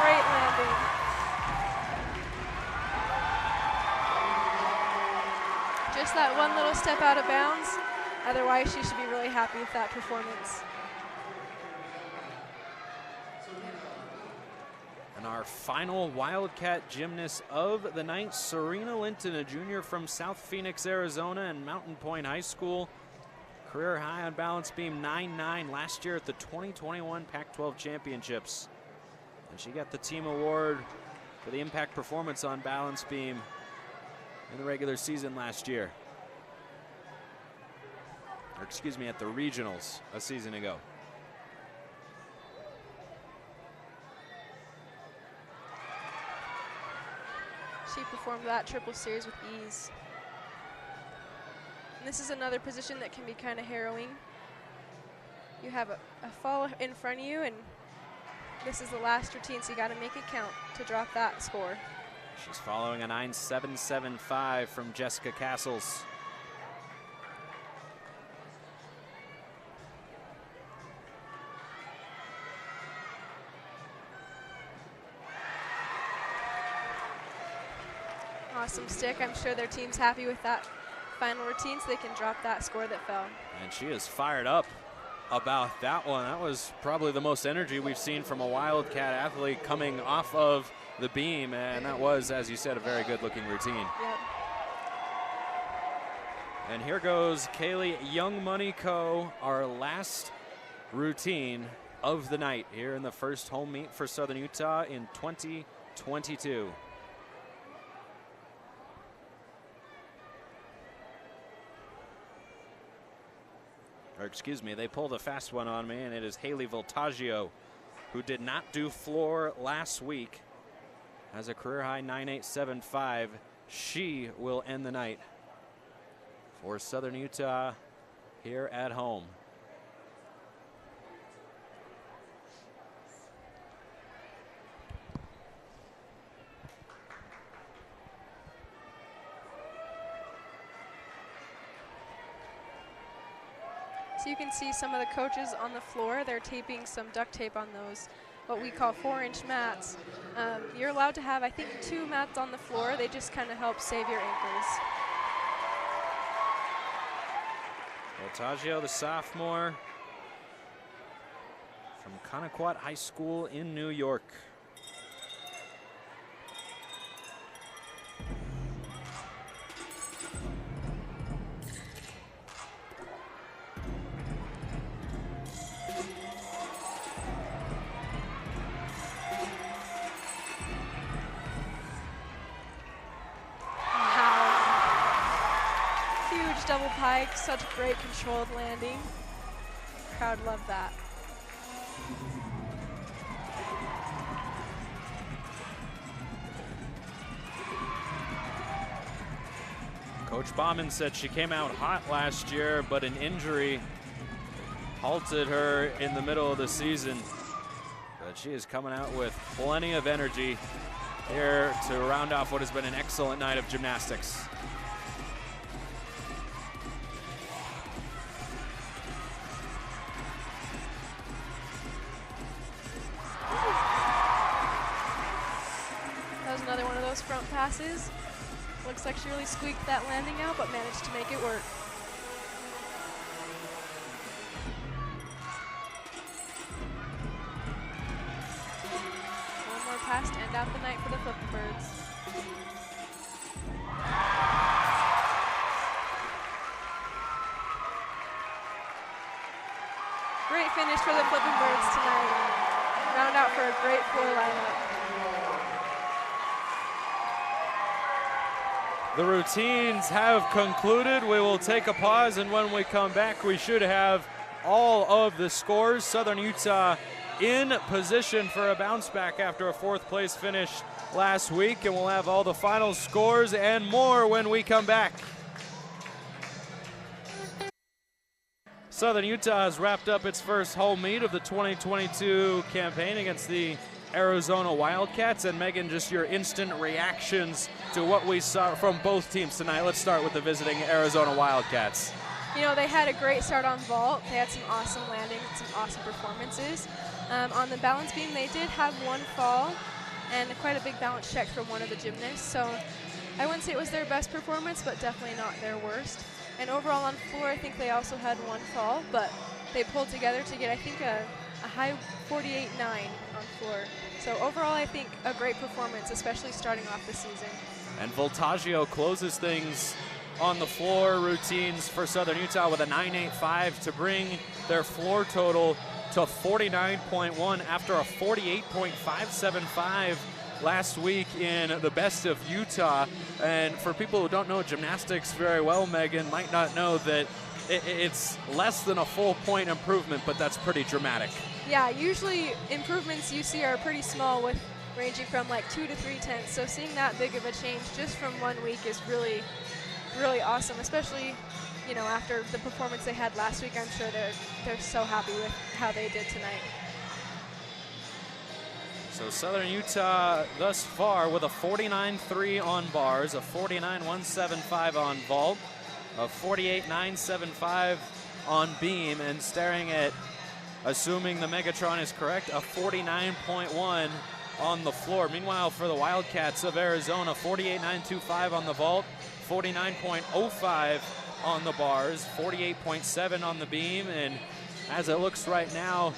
Speaker 2: Great landing. Just that one little step out of bounds. Otherwise, she should be really happy with that performance.
Speaker 1: And our final Wildcat gymnast of the night, Serena Linton, a junior from South Phoenix, Arizona, and Mountain Point High School. Career high on balance beam 9.9 last year at the 2021 Pac-12 Championships. And she got the team award for the impact performance on balance beam.
Speaker 3: in the regular season last year. Or excuse me, at the regionals a season ago.
Speaker 2: She performed that triple series with ease. And this is another position that can be kind of harrowing. You have a fall in front of you, and this is the last routine, so you got to make it count to drop that score.
Speaker 3: She's following a 9.775 from Jessica Castles.
Speaker 2: Awesome stick. I'm sure their team's happy with that final routine so they can drop that score that fell.
Speaker 3: And she is fired up about that one. That was probably the most energy we've seen from a Wildcat athlete coming off of the beam, and that was, as you said, a very good looking routine.
Speaker 2: Yep.
Speaker 3: And here goes Kaylee Young Money Co., our last routine of the night here in the first home meet for Southern Utah in 2022. Or excuse me, they pulled a fast one on me, and it is Haley Voltaggio, who did not do floor last week, has a career high 9.875. She will end the night for Southern Utah here at home.
Speaker 2: So you can see some of the coaches on the floor. They're taping some duct tape on those, what we call 4-inch mats. You're allowed to have, I think, 2 mats on the floor. They just kind of help save your ankles.
Speaker 3: Voltaggio, the sophomore from Connequot High School in New York.
Speaker 2: Double pike, such great controlled landing. Crowd loved that.
Speaker 3: Coach Bauman said she came out hot last year, but an injury halted her in the middle of the season. But she is coming out with plenty of energy here to round off what has been an excellent night of gymnastics.
Speaker 2: Front passes. Looks like she really squeaked that landing out, but managed to make it work. One more pass to end out the night for the Flippin' Birds. Great finish for the Flippin' Birds tonight. Round out for a great floor lineup.
Speaker 3: The routines have concluded. We will take a pause, and when we come back, we should have all of the scores. Southern Utah in position for a bounce back after a 4th place finish last week, and we'll have all the final scores and more when we come back. Southern Utah has wrapped up its first home meet of the 2022 campaign against the Arizona Wildcats. And Megan, just your instant reactions to what we saw from both teams tonight. Let's start with the visiting Arizona Wildcats.
Speaker 2: You know, they had a great start on vault. They had some awesome landings, some awesome performances. On the balance beam, they did have one fall and quite a big balance check from one of the gymnasts. So I wouldn't say it was their best performance, but definitely not their worst. And overall on floor, I think they also had one fall, but they pulled together to get, I think, a high 48.9 on floor. So overall, I think a great performance, especially starting off the season.
Speaker 3: And Voltaggio closes things on the floor routines for Southern Utah with a 9.85 to bring their floor total to 49.1 after a 48.575 last week in the Best of Utah. And for people who don't know gymnastics very well, Megan, might not know that it's less than a full point improvement, but that's pretty dramatic.
Speaker 2: Yeah, usually improvements you see are pretty small, with ranging from like 2 to 3 tenths. So seeing that big of a change just from 1 week is really, really awesome, especially, you know, after the performance they had last week. I'm sure they're so happy with how they did tonight.
Speaker 3: So Southern Utah thus far with a 49.3 on bars, a 49.175 on vault, a 48.975 on beam, and staring at, assuming the Megatron is correct, a 49.1 on the floor. Meanwhile, for the Wildcats of Arizona, 48.925 on the vault, 49.05 on the bars, 48.7 on the beam, and as it looks right now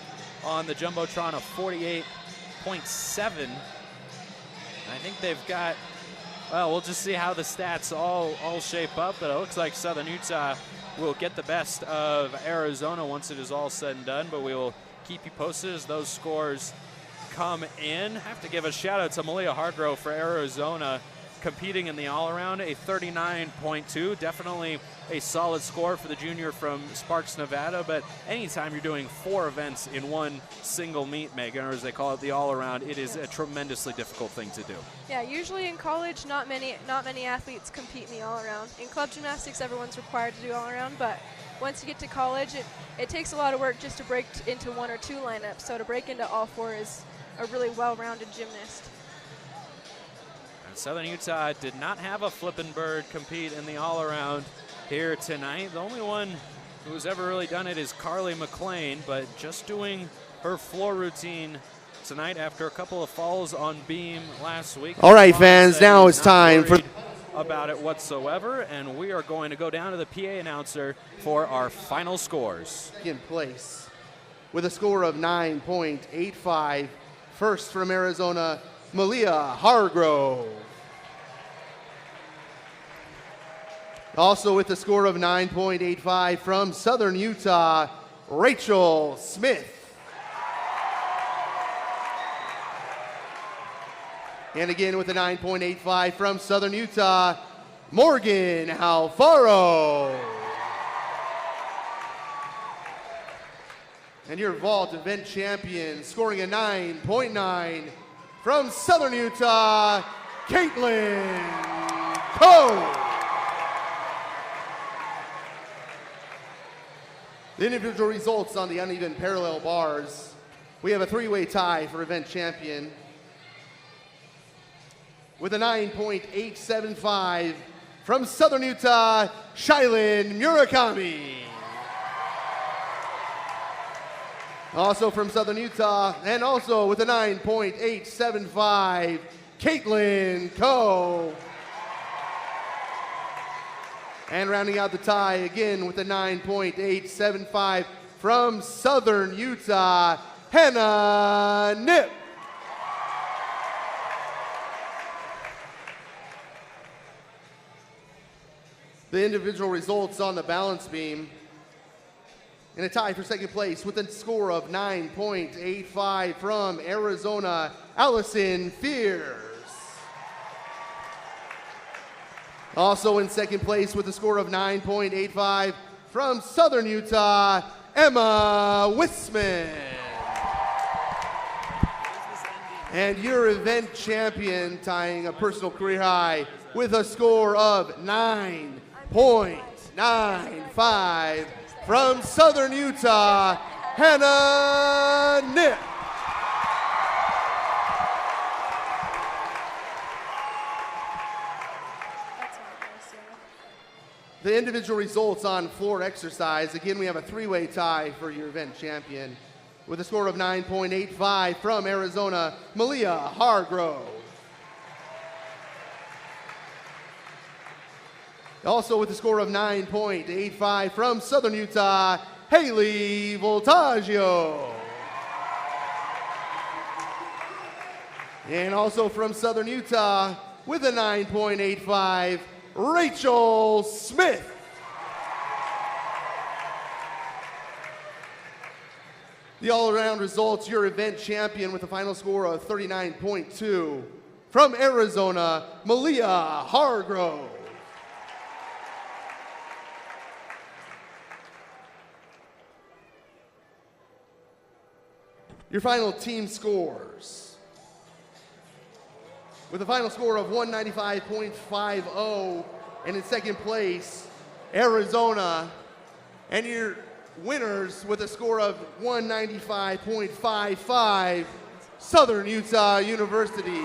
Speaker 3: on the Jumbotron, a 48.7. I think they've got, well, we'll just see how the stats all shape up, but it looks like Southern Utah will get the best of Arizona once it is all said and done, but we will keep you posted as those scores come in. Have to give a shout out to Malia Hargrove for Arizona, competing in the all-around, a 39.2, definitely a solid score for the junior from Sparks, Nevada, but anytime you're doing 4 events in one single meet, Megan, or as they call it, the all-around, it is a tremendously difficult thing to do.
Speaker 2: Yeah, usually in college, not many athletes compete in the all-around. In club gymnastics, everyone's required to do all-around, but once you get to college, it takes a lot of work just to break into 1 or 2 lineups, so to break into all 4 is a really well-rounded gymnast.
Speaker 3: And Southern Utah did not have a flippin' bird compete in the all-around here tonight. The only one who's ever really done it is Carly McLean, but just doing her floor routine tonight after a couple of falls on beam last week.
Speaker 4: All right, fans, now it's time for
Speaker 3: about it whatsoever, and we are going to go down to the PA announcer for our final scores.
Speaker 4: In place with a score of 9.85. First from Arizona, Malia Hargrove. Also with a score of 9.85 from Southern Utah, Rachel Smith. And again with a 9.85 from Southern Utah, Morgan Alfaro. And your vault event champion, scoring a 9.9 from Southern Utah, Caitlin Coe. The individual results on the uneven parallel bars. We have a 3-way tie for event champion with a 9.875 from Southern Utah, Shailin Murakami. Also from Southern Utah, and also with a 9.875, Caitlin Coe. And rounding out the tie again with a 9.875 from Southern Utah, Hannah Nip. The individual results on the balance beam. In a tie for second place with a score of 9.85 from Arizona, Allison Fierce. Also in second place with a score of 9.85 from Southern Utah, Emma Wisman. And your event champion tying a personal career high with a score of 9.95 from Southern Utah, Hannah Nip. The individual results on floor exercise. Again, we have a 3-way tie for your event champion with a score of 9.85 from Arizona, Malia Hargrove. Also with a score of 9.85 from Southern Utah, Haley Voltaggio. And also from Southern Utah with a 9.85, Rachel Smith. The all-around results, your event champion with a final score of 39.2 from Arizona, Malia Hargrove. Your final team scores. With a final score of 195.50, and in second place, Arizona. And your winners with a score of 195.55, Southern Utah University.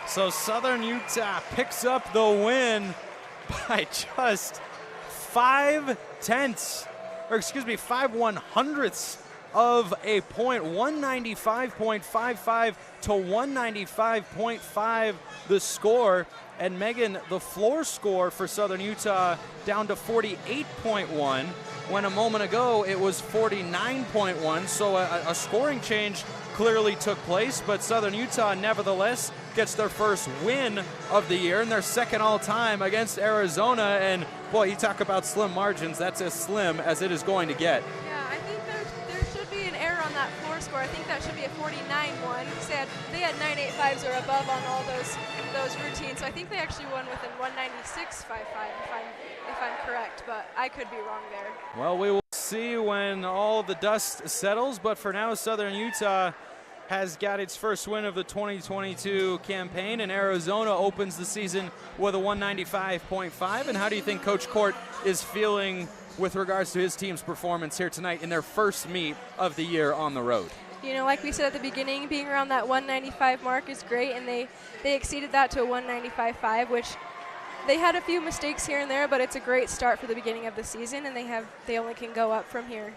Speaker 1: So Southern Utah picks up the win by just 5/100ths of a point, 195.55 to 195.5 the score. And Megan, the floor score for Southern Utah down to 48.1, when a moment ago it was 49.1. So a scoring change clearly took place, but Southern Utah nevertheless gets their first win of the year and their second all-time against Arizona. And boy, you talk about slim margins, that's as slim as it is going to get.
Speaker 2: Yeah, I think there should be an error on that floor score. I think that should be a 49-1 because they had 985s or above on all those routines. So I think they actually won within 196.55 if I'm correct, but I could be wrong there.
Speaker 1: Well, we will see when all the dust settles, but for now, Southern Utah has got its first win of the 2022 campaign, and Arizona opens the season with a 195.5. And how do you think Coach Court is feeling with regards to his team's performance here tonight in their first meet of the year on the road?
Speaker 2: You know, like we said at the beginning, being around that 195 mark is great, and they exceeded that to a 195.5, which they had a few mistakes here and there, but it's a great start for the beginning of the season, and they only can go up from here.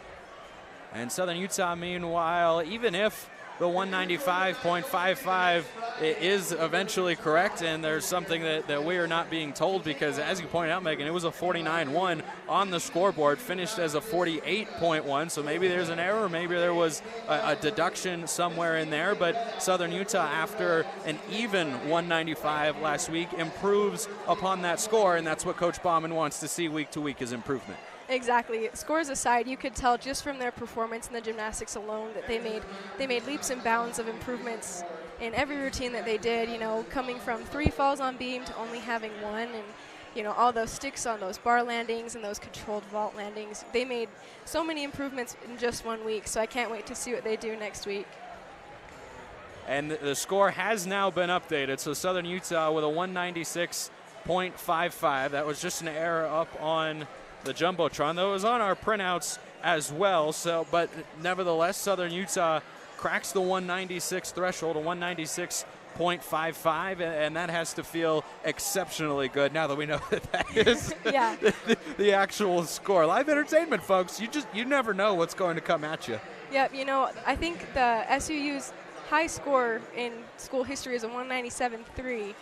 Speaker 1: And Southern Utah, meanwhile, even if the 195.55 is eventually correct, and there's something that we are not being told, because as you pointed out, Megan, it was a 49-1 on the scoreboard, finished as a 48.1, so maybe there's an error, maybe there was a deduction somewhere in there, but Southern Utah, after an even 195 last week, improves upon that score, and that's what Coach Bauman wants to see week to week, is improvement.
Speaker 2: Exactly. Scores aside, you could tell just from their performance in the gymnastics alone that they made leaps and bounds of improvements in every routine that they did, you know, coming from 3 falls on beam to only having 1, and, you know, all those sticks on those bar landings and those controlled vault landings. They made so many improvements in just 1 week, so I can't wait to see what they do next week.
Speaker 1: And the score has now been updated, so Southern Utah with a 196.55. That was just an error up on the Jumbotron, though it was on our printouts as well. So, but nevertheless, Southern Utah cracks the 196 threshold, a 196.55, and that has to feel exceptionally good now that we know that is
Speaker 2: yeah.
Speaker 1: the actual score. Live entertainment, folks. You never know what's going to come at you.
Speaker 2: Yep. You know, I think the SUU's high score in school history is a 197.3.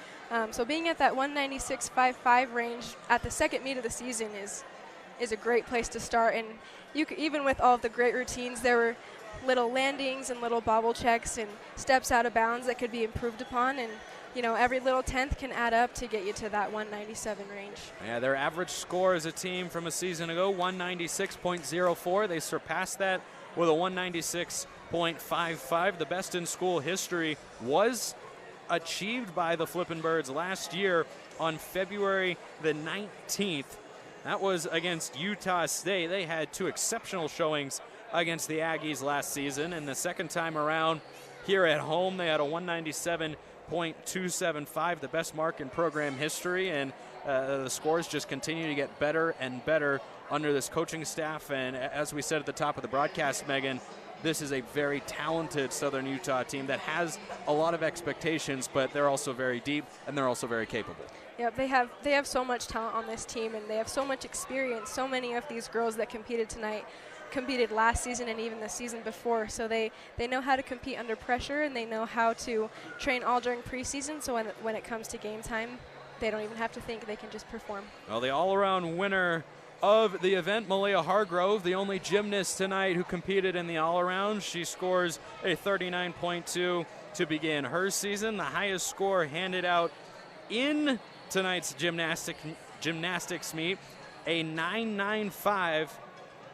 Speaker 2: So being at that 196.55 range at the second meet of the season is a great place to start. And you could, even with all of the great routines, there were little landings and little bobble checks and steps out of bounds that could be improved upon, and you know, every little tenth can add up to get you to that 197 range.
Speaker 1: Yeah, their average score as a team from a season ago, 196.04. They surpassed that with a 196.55. The best in school history was achieved by the Flippin' Birds last year on February the 19th. That was against Utah State. They had 2 exceptional showings against the Aggies last season, and the second time around here at home, they had a 197.275, the best mark in program history, and the scores just continue to get better and better under this coaching staff. And as we said at the top of the broadcast, Megan, this is a very talented Southern Utah team that has a lot of expectations, but they're also very deep and they're also very capable.
Speaker 2: Yeah, they have so much talent on this team, and they have so much experience. So many of these girls that competed tonight competed last season and even the season before, so they know how to compete under pressure, and they know how to train all during preseason, so when it comes to game time, they don't even have to think, they can just perform.
Speaker 1: Well, the all-around winner of the event, Malia Hargrove, the only gymnast tonight who competed in the all-around. She scores a 39.2 to begin her season, the highest score handed out in tonight's gymnastics meet
Speaker 3: a 9.95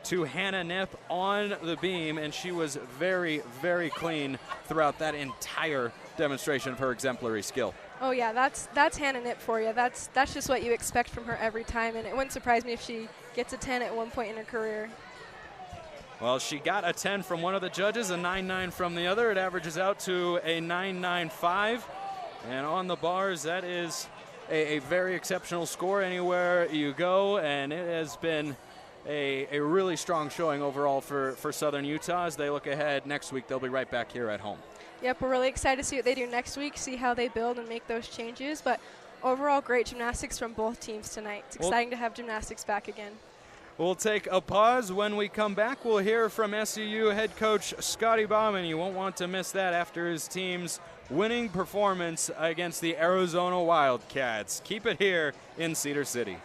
Speaker 3: to Hannah Nip on the beam, and she was very, very clean throughout that entire demonstration of her exemplary skill.
Speaker 2: Oh yeah, that's Hannah Nip for you. That's just what you expect from her every time, and it wouldn't surprise me if she gets a 10 at one point in her career.
Speaker 3: Well, she got a 10 from one of the judges, a 9.9 from the other. It averages out to a 9.95, and on the bars, that is a very exceptional score anywhere you go, and it has been a really strong showing overall for Southern Utah. As they look ahead next week, they'll be right back here at home.
Speaker 2: Yep, we're really excited to see what they do next week, see how they build and make those changes. But overall, great gymnastics from both teams tonight. It's exciting to have gymnastics back again.
Speaker 3: We'll take a pause. When we come back, we'll hear from SUU head coach Scotty Bauman. You won't want to miss that after his team's winning performance against the Arizona Wildcats. Keep it here in Cedar City.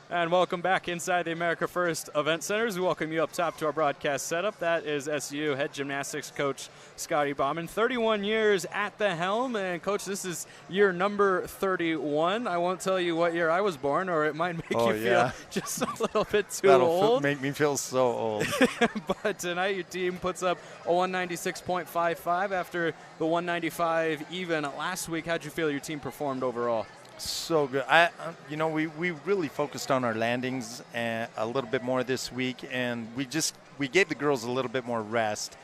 Speaker 3: And welcome back inside the America First Event Centers. We welcome you up top to our broadcast setup. That is SU head gymnastics coach Scotty Bauman. 31 years at the helm. And, Coach, this is year number 31. I won't tell you what year I was born, or it might make you feel just a little bit too old.
Speaker 5: Make me feel so old.
Speaker 3: But tonight your team puts up a 196.55 after the 195 even last week. How'd you feel your team performed overall?
Speaker 5: So good. We really focused on our landings a little bit more this week, and we gave the girls a little bit more rest.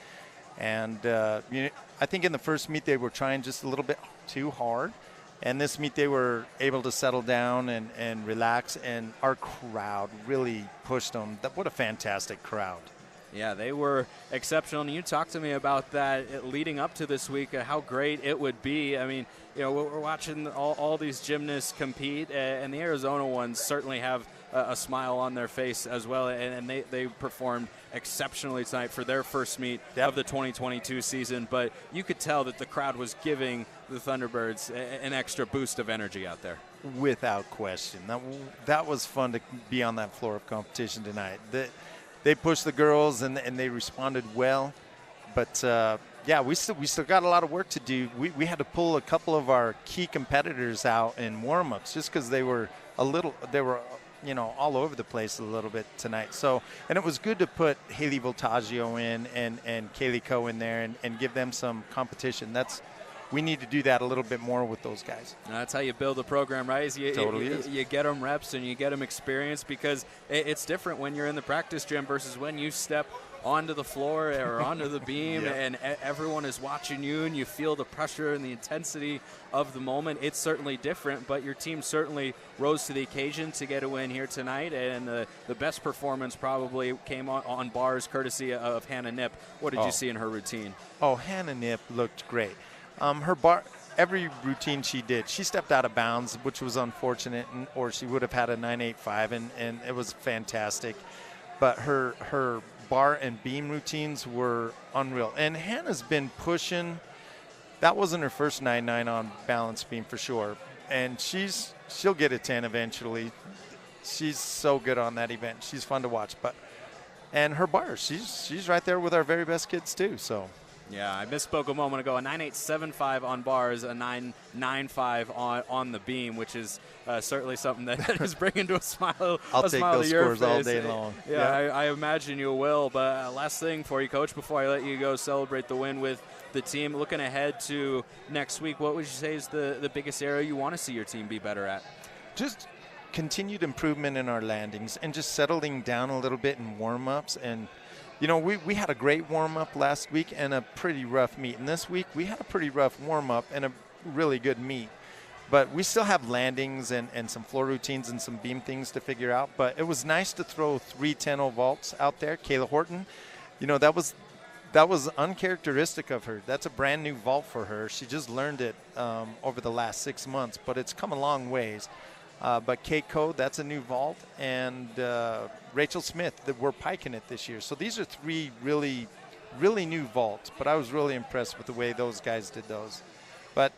Speaker 5: And I think in the first meet they were trying just a little bit too hard, and this meet they were able to settle down and relax. And our crowd really pushed them. What a fantastic crowd!
Speaker 3: Yeah, they were exceptional. And you talked to me about that leading up to this week, how great it would be. I mean, we're watching all these gymnasts compete, and the Arizona ones certainly have a smile on their face as well, and they performed exceptionally tonight for their first meet of the 2022 season. But you could tell that the crowd was giving the Thunderbirds an extra boost of energy out there. Without question. That was fun to be on that floor of competition tonight. They pushed the girls, and they responded well. But, we still got a lot of work to do. We had to pull a couple of our key competitors out in warm-ups just because they were all over the place a little bit tonight. So, and it was good to put Haley Voltaggio in and Kaylee Coe in there and give them some competition. We need to do that a little bit more with those guys. And that's how you build a program, right? You get them reps and you get them experience, because it's different when you're in the practice gym versus when you step onto the floor or onto the beam and everyone is watching you and you feel the pressure and the intensity of the moment. It's certainly different, but your team certainly rose to the occasion to get a win here tonight, and the best performance probably came on bars courtesy of Hannah Nip. What did you see in her routine? Oh, Hannah Nip looked great. Her bar, every routine she did, she stepped out of bounds, which was unfortunate, or she would have had a 9.85, and it was fantastic. But her bar and beam routines were unreal. And Hannah's been pushing. That wasn't her first 9.9 on balance beam for sure. And she'll get a 10 eventually. She's so good on that event. She's fun to watch. And her bar, she's right there with our very best kids too. So. Yeah, I misspoke a moment ago. A 9.875 on bars, a 9.95 on the beam, which is certainly something that is bringing to a smile. I'll take those scores all day long. Yeah, I imagine you will. But last thing for you, Coach, before I let you go celebrate the win with the team, looking ahead to next week, what would you say is the biggest area you want to see your team be better at? Just continued improvement in our landings and just settling down a little bit in warm-ups. And we had a great warm-up last week and a pretty rough meet. And this week we had a pretty rough warm-up and a really good meet. But we still have landings and some floor routines and some beam things to figure out. But it was nice to throw 3 10-0 vaults out there. Kayla Horton, that was uncharacteristic of her. That's a brand new vault for her. She just learned it over the last 6 months, but it's come a long ways. But Kate Coe, that's a new vault, and Rachel Smith, that we're piking it this year. So these are 3 really, really new vaults, but I was really impressed with the way those guys did those. But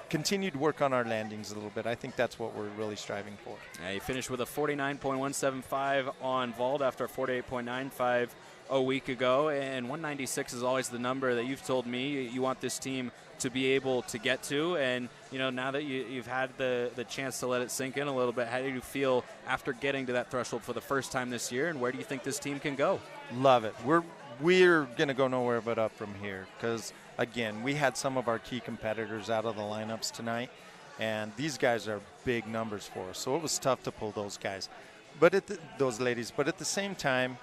Speaker 3: continue to work on our landings a little bit. I think that's what we're really striving for. Yeah, you finished with a 49.175 on vault after a 48.95 a week ago, and 196 is always the number that you've told me you want this team to be able to get to. And now that you've had the chance to let it sink in a little bit, how do you feel after getting to that threshold for the first time this year, and where do you think this team can go?
Speaker 5: Love it. We're going to go nowhere but up from here because, again, we had some of our key competitors out of the lineups tonight, and these guys are big numbers for us. So it was tough to pull those guys, those ladies. But at the same time,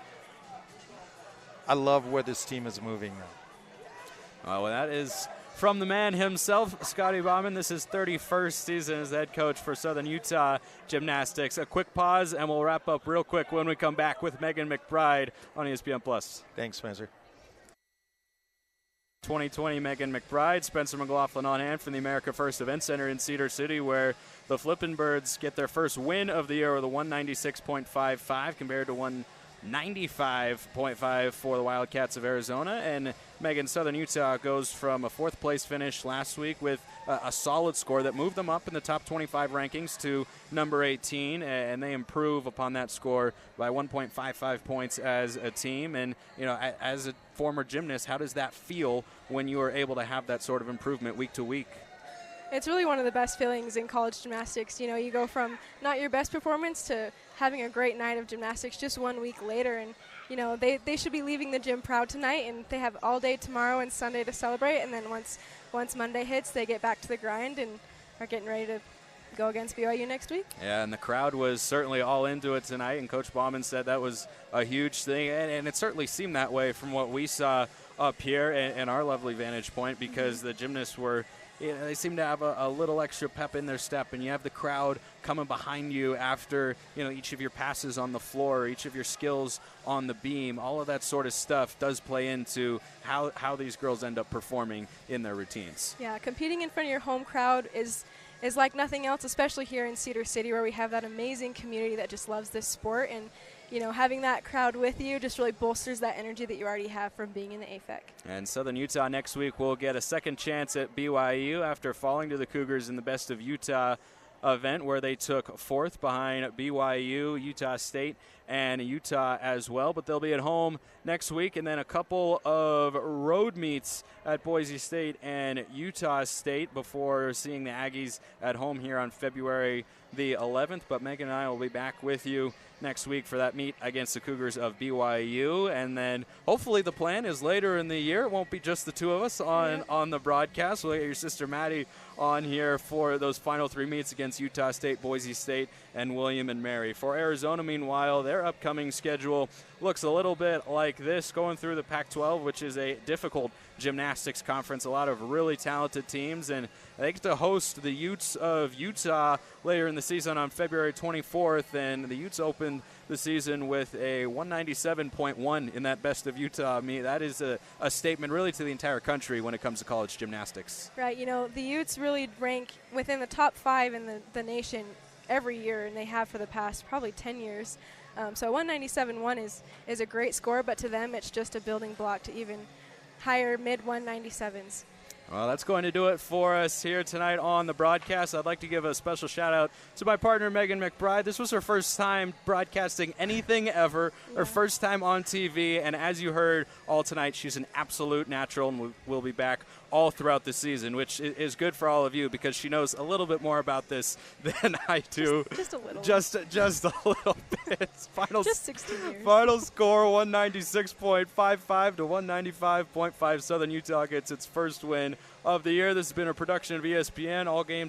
Speaker 5: I love where this team is moving now.
Speaker 3: Well, that is from the man himself, Scotty Bauman. This is 31st season as head coach for Southern Utah Gymnastics. A quick pause, and we'll wrap up real quick when we come back with Megan McBride on ESPN+.
Speaker 5: Thanks, Spencer.
Speaker 3: 2020 Megan McBride, Spencer McLaughlin on hand from the America First Event Center in Cedar City, where the Flippin' Birds get their first win of the year with a 196.55 compared to 195.5 for the Wildcats of Arizona. And Megan, Southern Utah goes from a 4th place finish last week with a solid score that moved them up in the top 25 rankings to number 18, and they improve upon that score by 1.55 points as a team. And as a former gymnast, how does that feel when you are able to have that sort of improvement week to week?
Speaker 2: It's really one of the best feelings in college gymnastics. You go from not your best performance to having a great night of gymnastics just 1 week later. And, they should be leaving the gym proud tonight, and they have all day tomorrow and Sunday to celebrate. And then once Monday hits, they get back to the grind and are getting ready to go against BYU next week.
Speaker 3: Yeah, and the crowd was certainly all into it tonight, and Coach Bauman said that was a huge thing. And it certainly seemed that way from what we saw up here in our lovely vantage point, because the gymnasts were – they seem to have a little extra pep in their step, and you have the crowd coming behind you after each of your passes on the floor, each of your skills on the beam. All of that sort of stuff does play into how these girls end up performing in their routines.
Speaker 2: Yeah, competing in front of your home crowd is like nothing else, especially here in Cedar City, where we have that amazing community that just loves this sport. And having that crowd with you just really bolsters that energy that you already have from being in the AFEC. And
Speaker 3: Southern Utah next week will get a second chance at BYU after falling to the Cougars in the Best of Utah event, where they took 4th behind BYU, Utah State, and Utah as well. But they'll be at home next week, and then a couple of road meets at Boise State and Utah State before seeing the Aggies at home here on February the 11th. But Megan and I will be back with you next week for that meet against the Cougars of BYU. And then hopefully the plan is later in the year. It won't be just the two of us on the broadcast. We'll get your sister Maddie on here for those final 3 meets against Utah State, Boise State, and William and Mary. For Arizona, meanwhile, their upcoming schedule looks a little bit like this, going through the Pac-12, which is a difficult gymnastics conference, a lot of really talented teams, and they get to host the Utes of Utah later in the season on February 24th, and the Utes opened the season with a 197.1 in that Best of Utah meet. That is a statement really to the entire country when it comes to college gymnastics.
Speaker 2: Right, the Utes really rank within the top 5 in the nation every year, and they have for the past probably 10 years. So 197.1 is a great score, but to them it's just a building block to even higher mid-197s.
Speaker 3: Well, that's going to do it for us here tonight on the broadcast. I'd like to give a special shout-out to my partner, Megan McBride. This was her first time broadcasting anything ever, her first time on TV, and as you heard all tonight, she's an absolute natural, and we'll be back all throughout the season, which is good for all of you because she knows a little bit more about this than I do.
Speaker 2: Just a little.
Speaker 3: Just a little bit.
Speaker 2: Just 16 years.
Speaker 3: Final score, 196.55 to 195.5. Southern Utah gets its first win of the year. This has been a production of ESPN. All games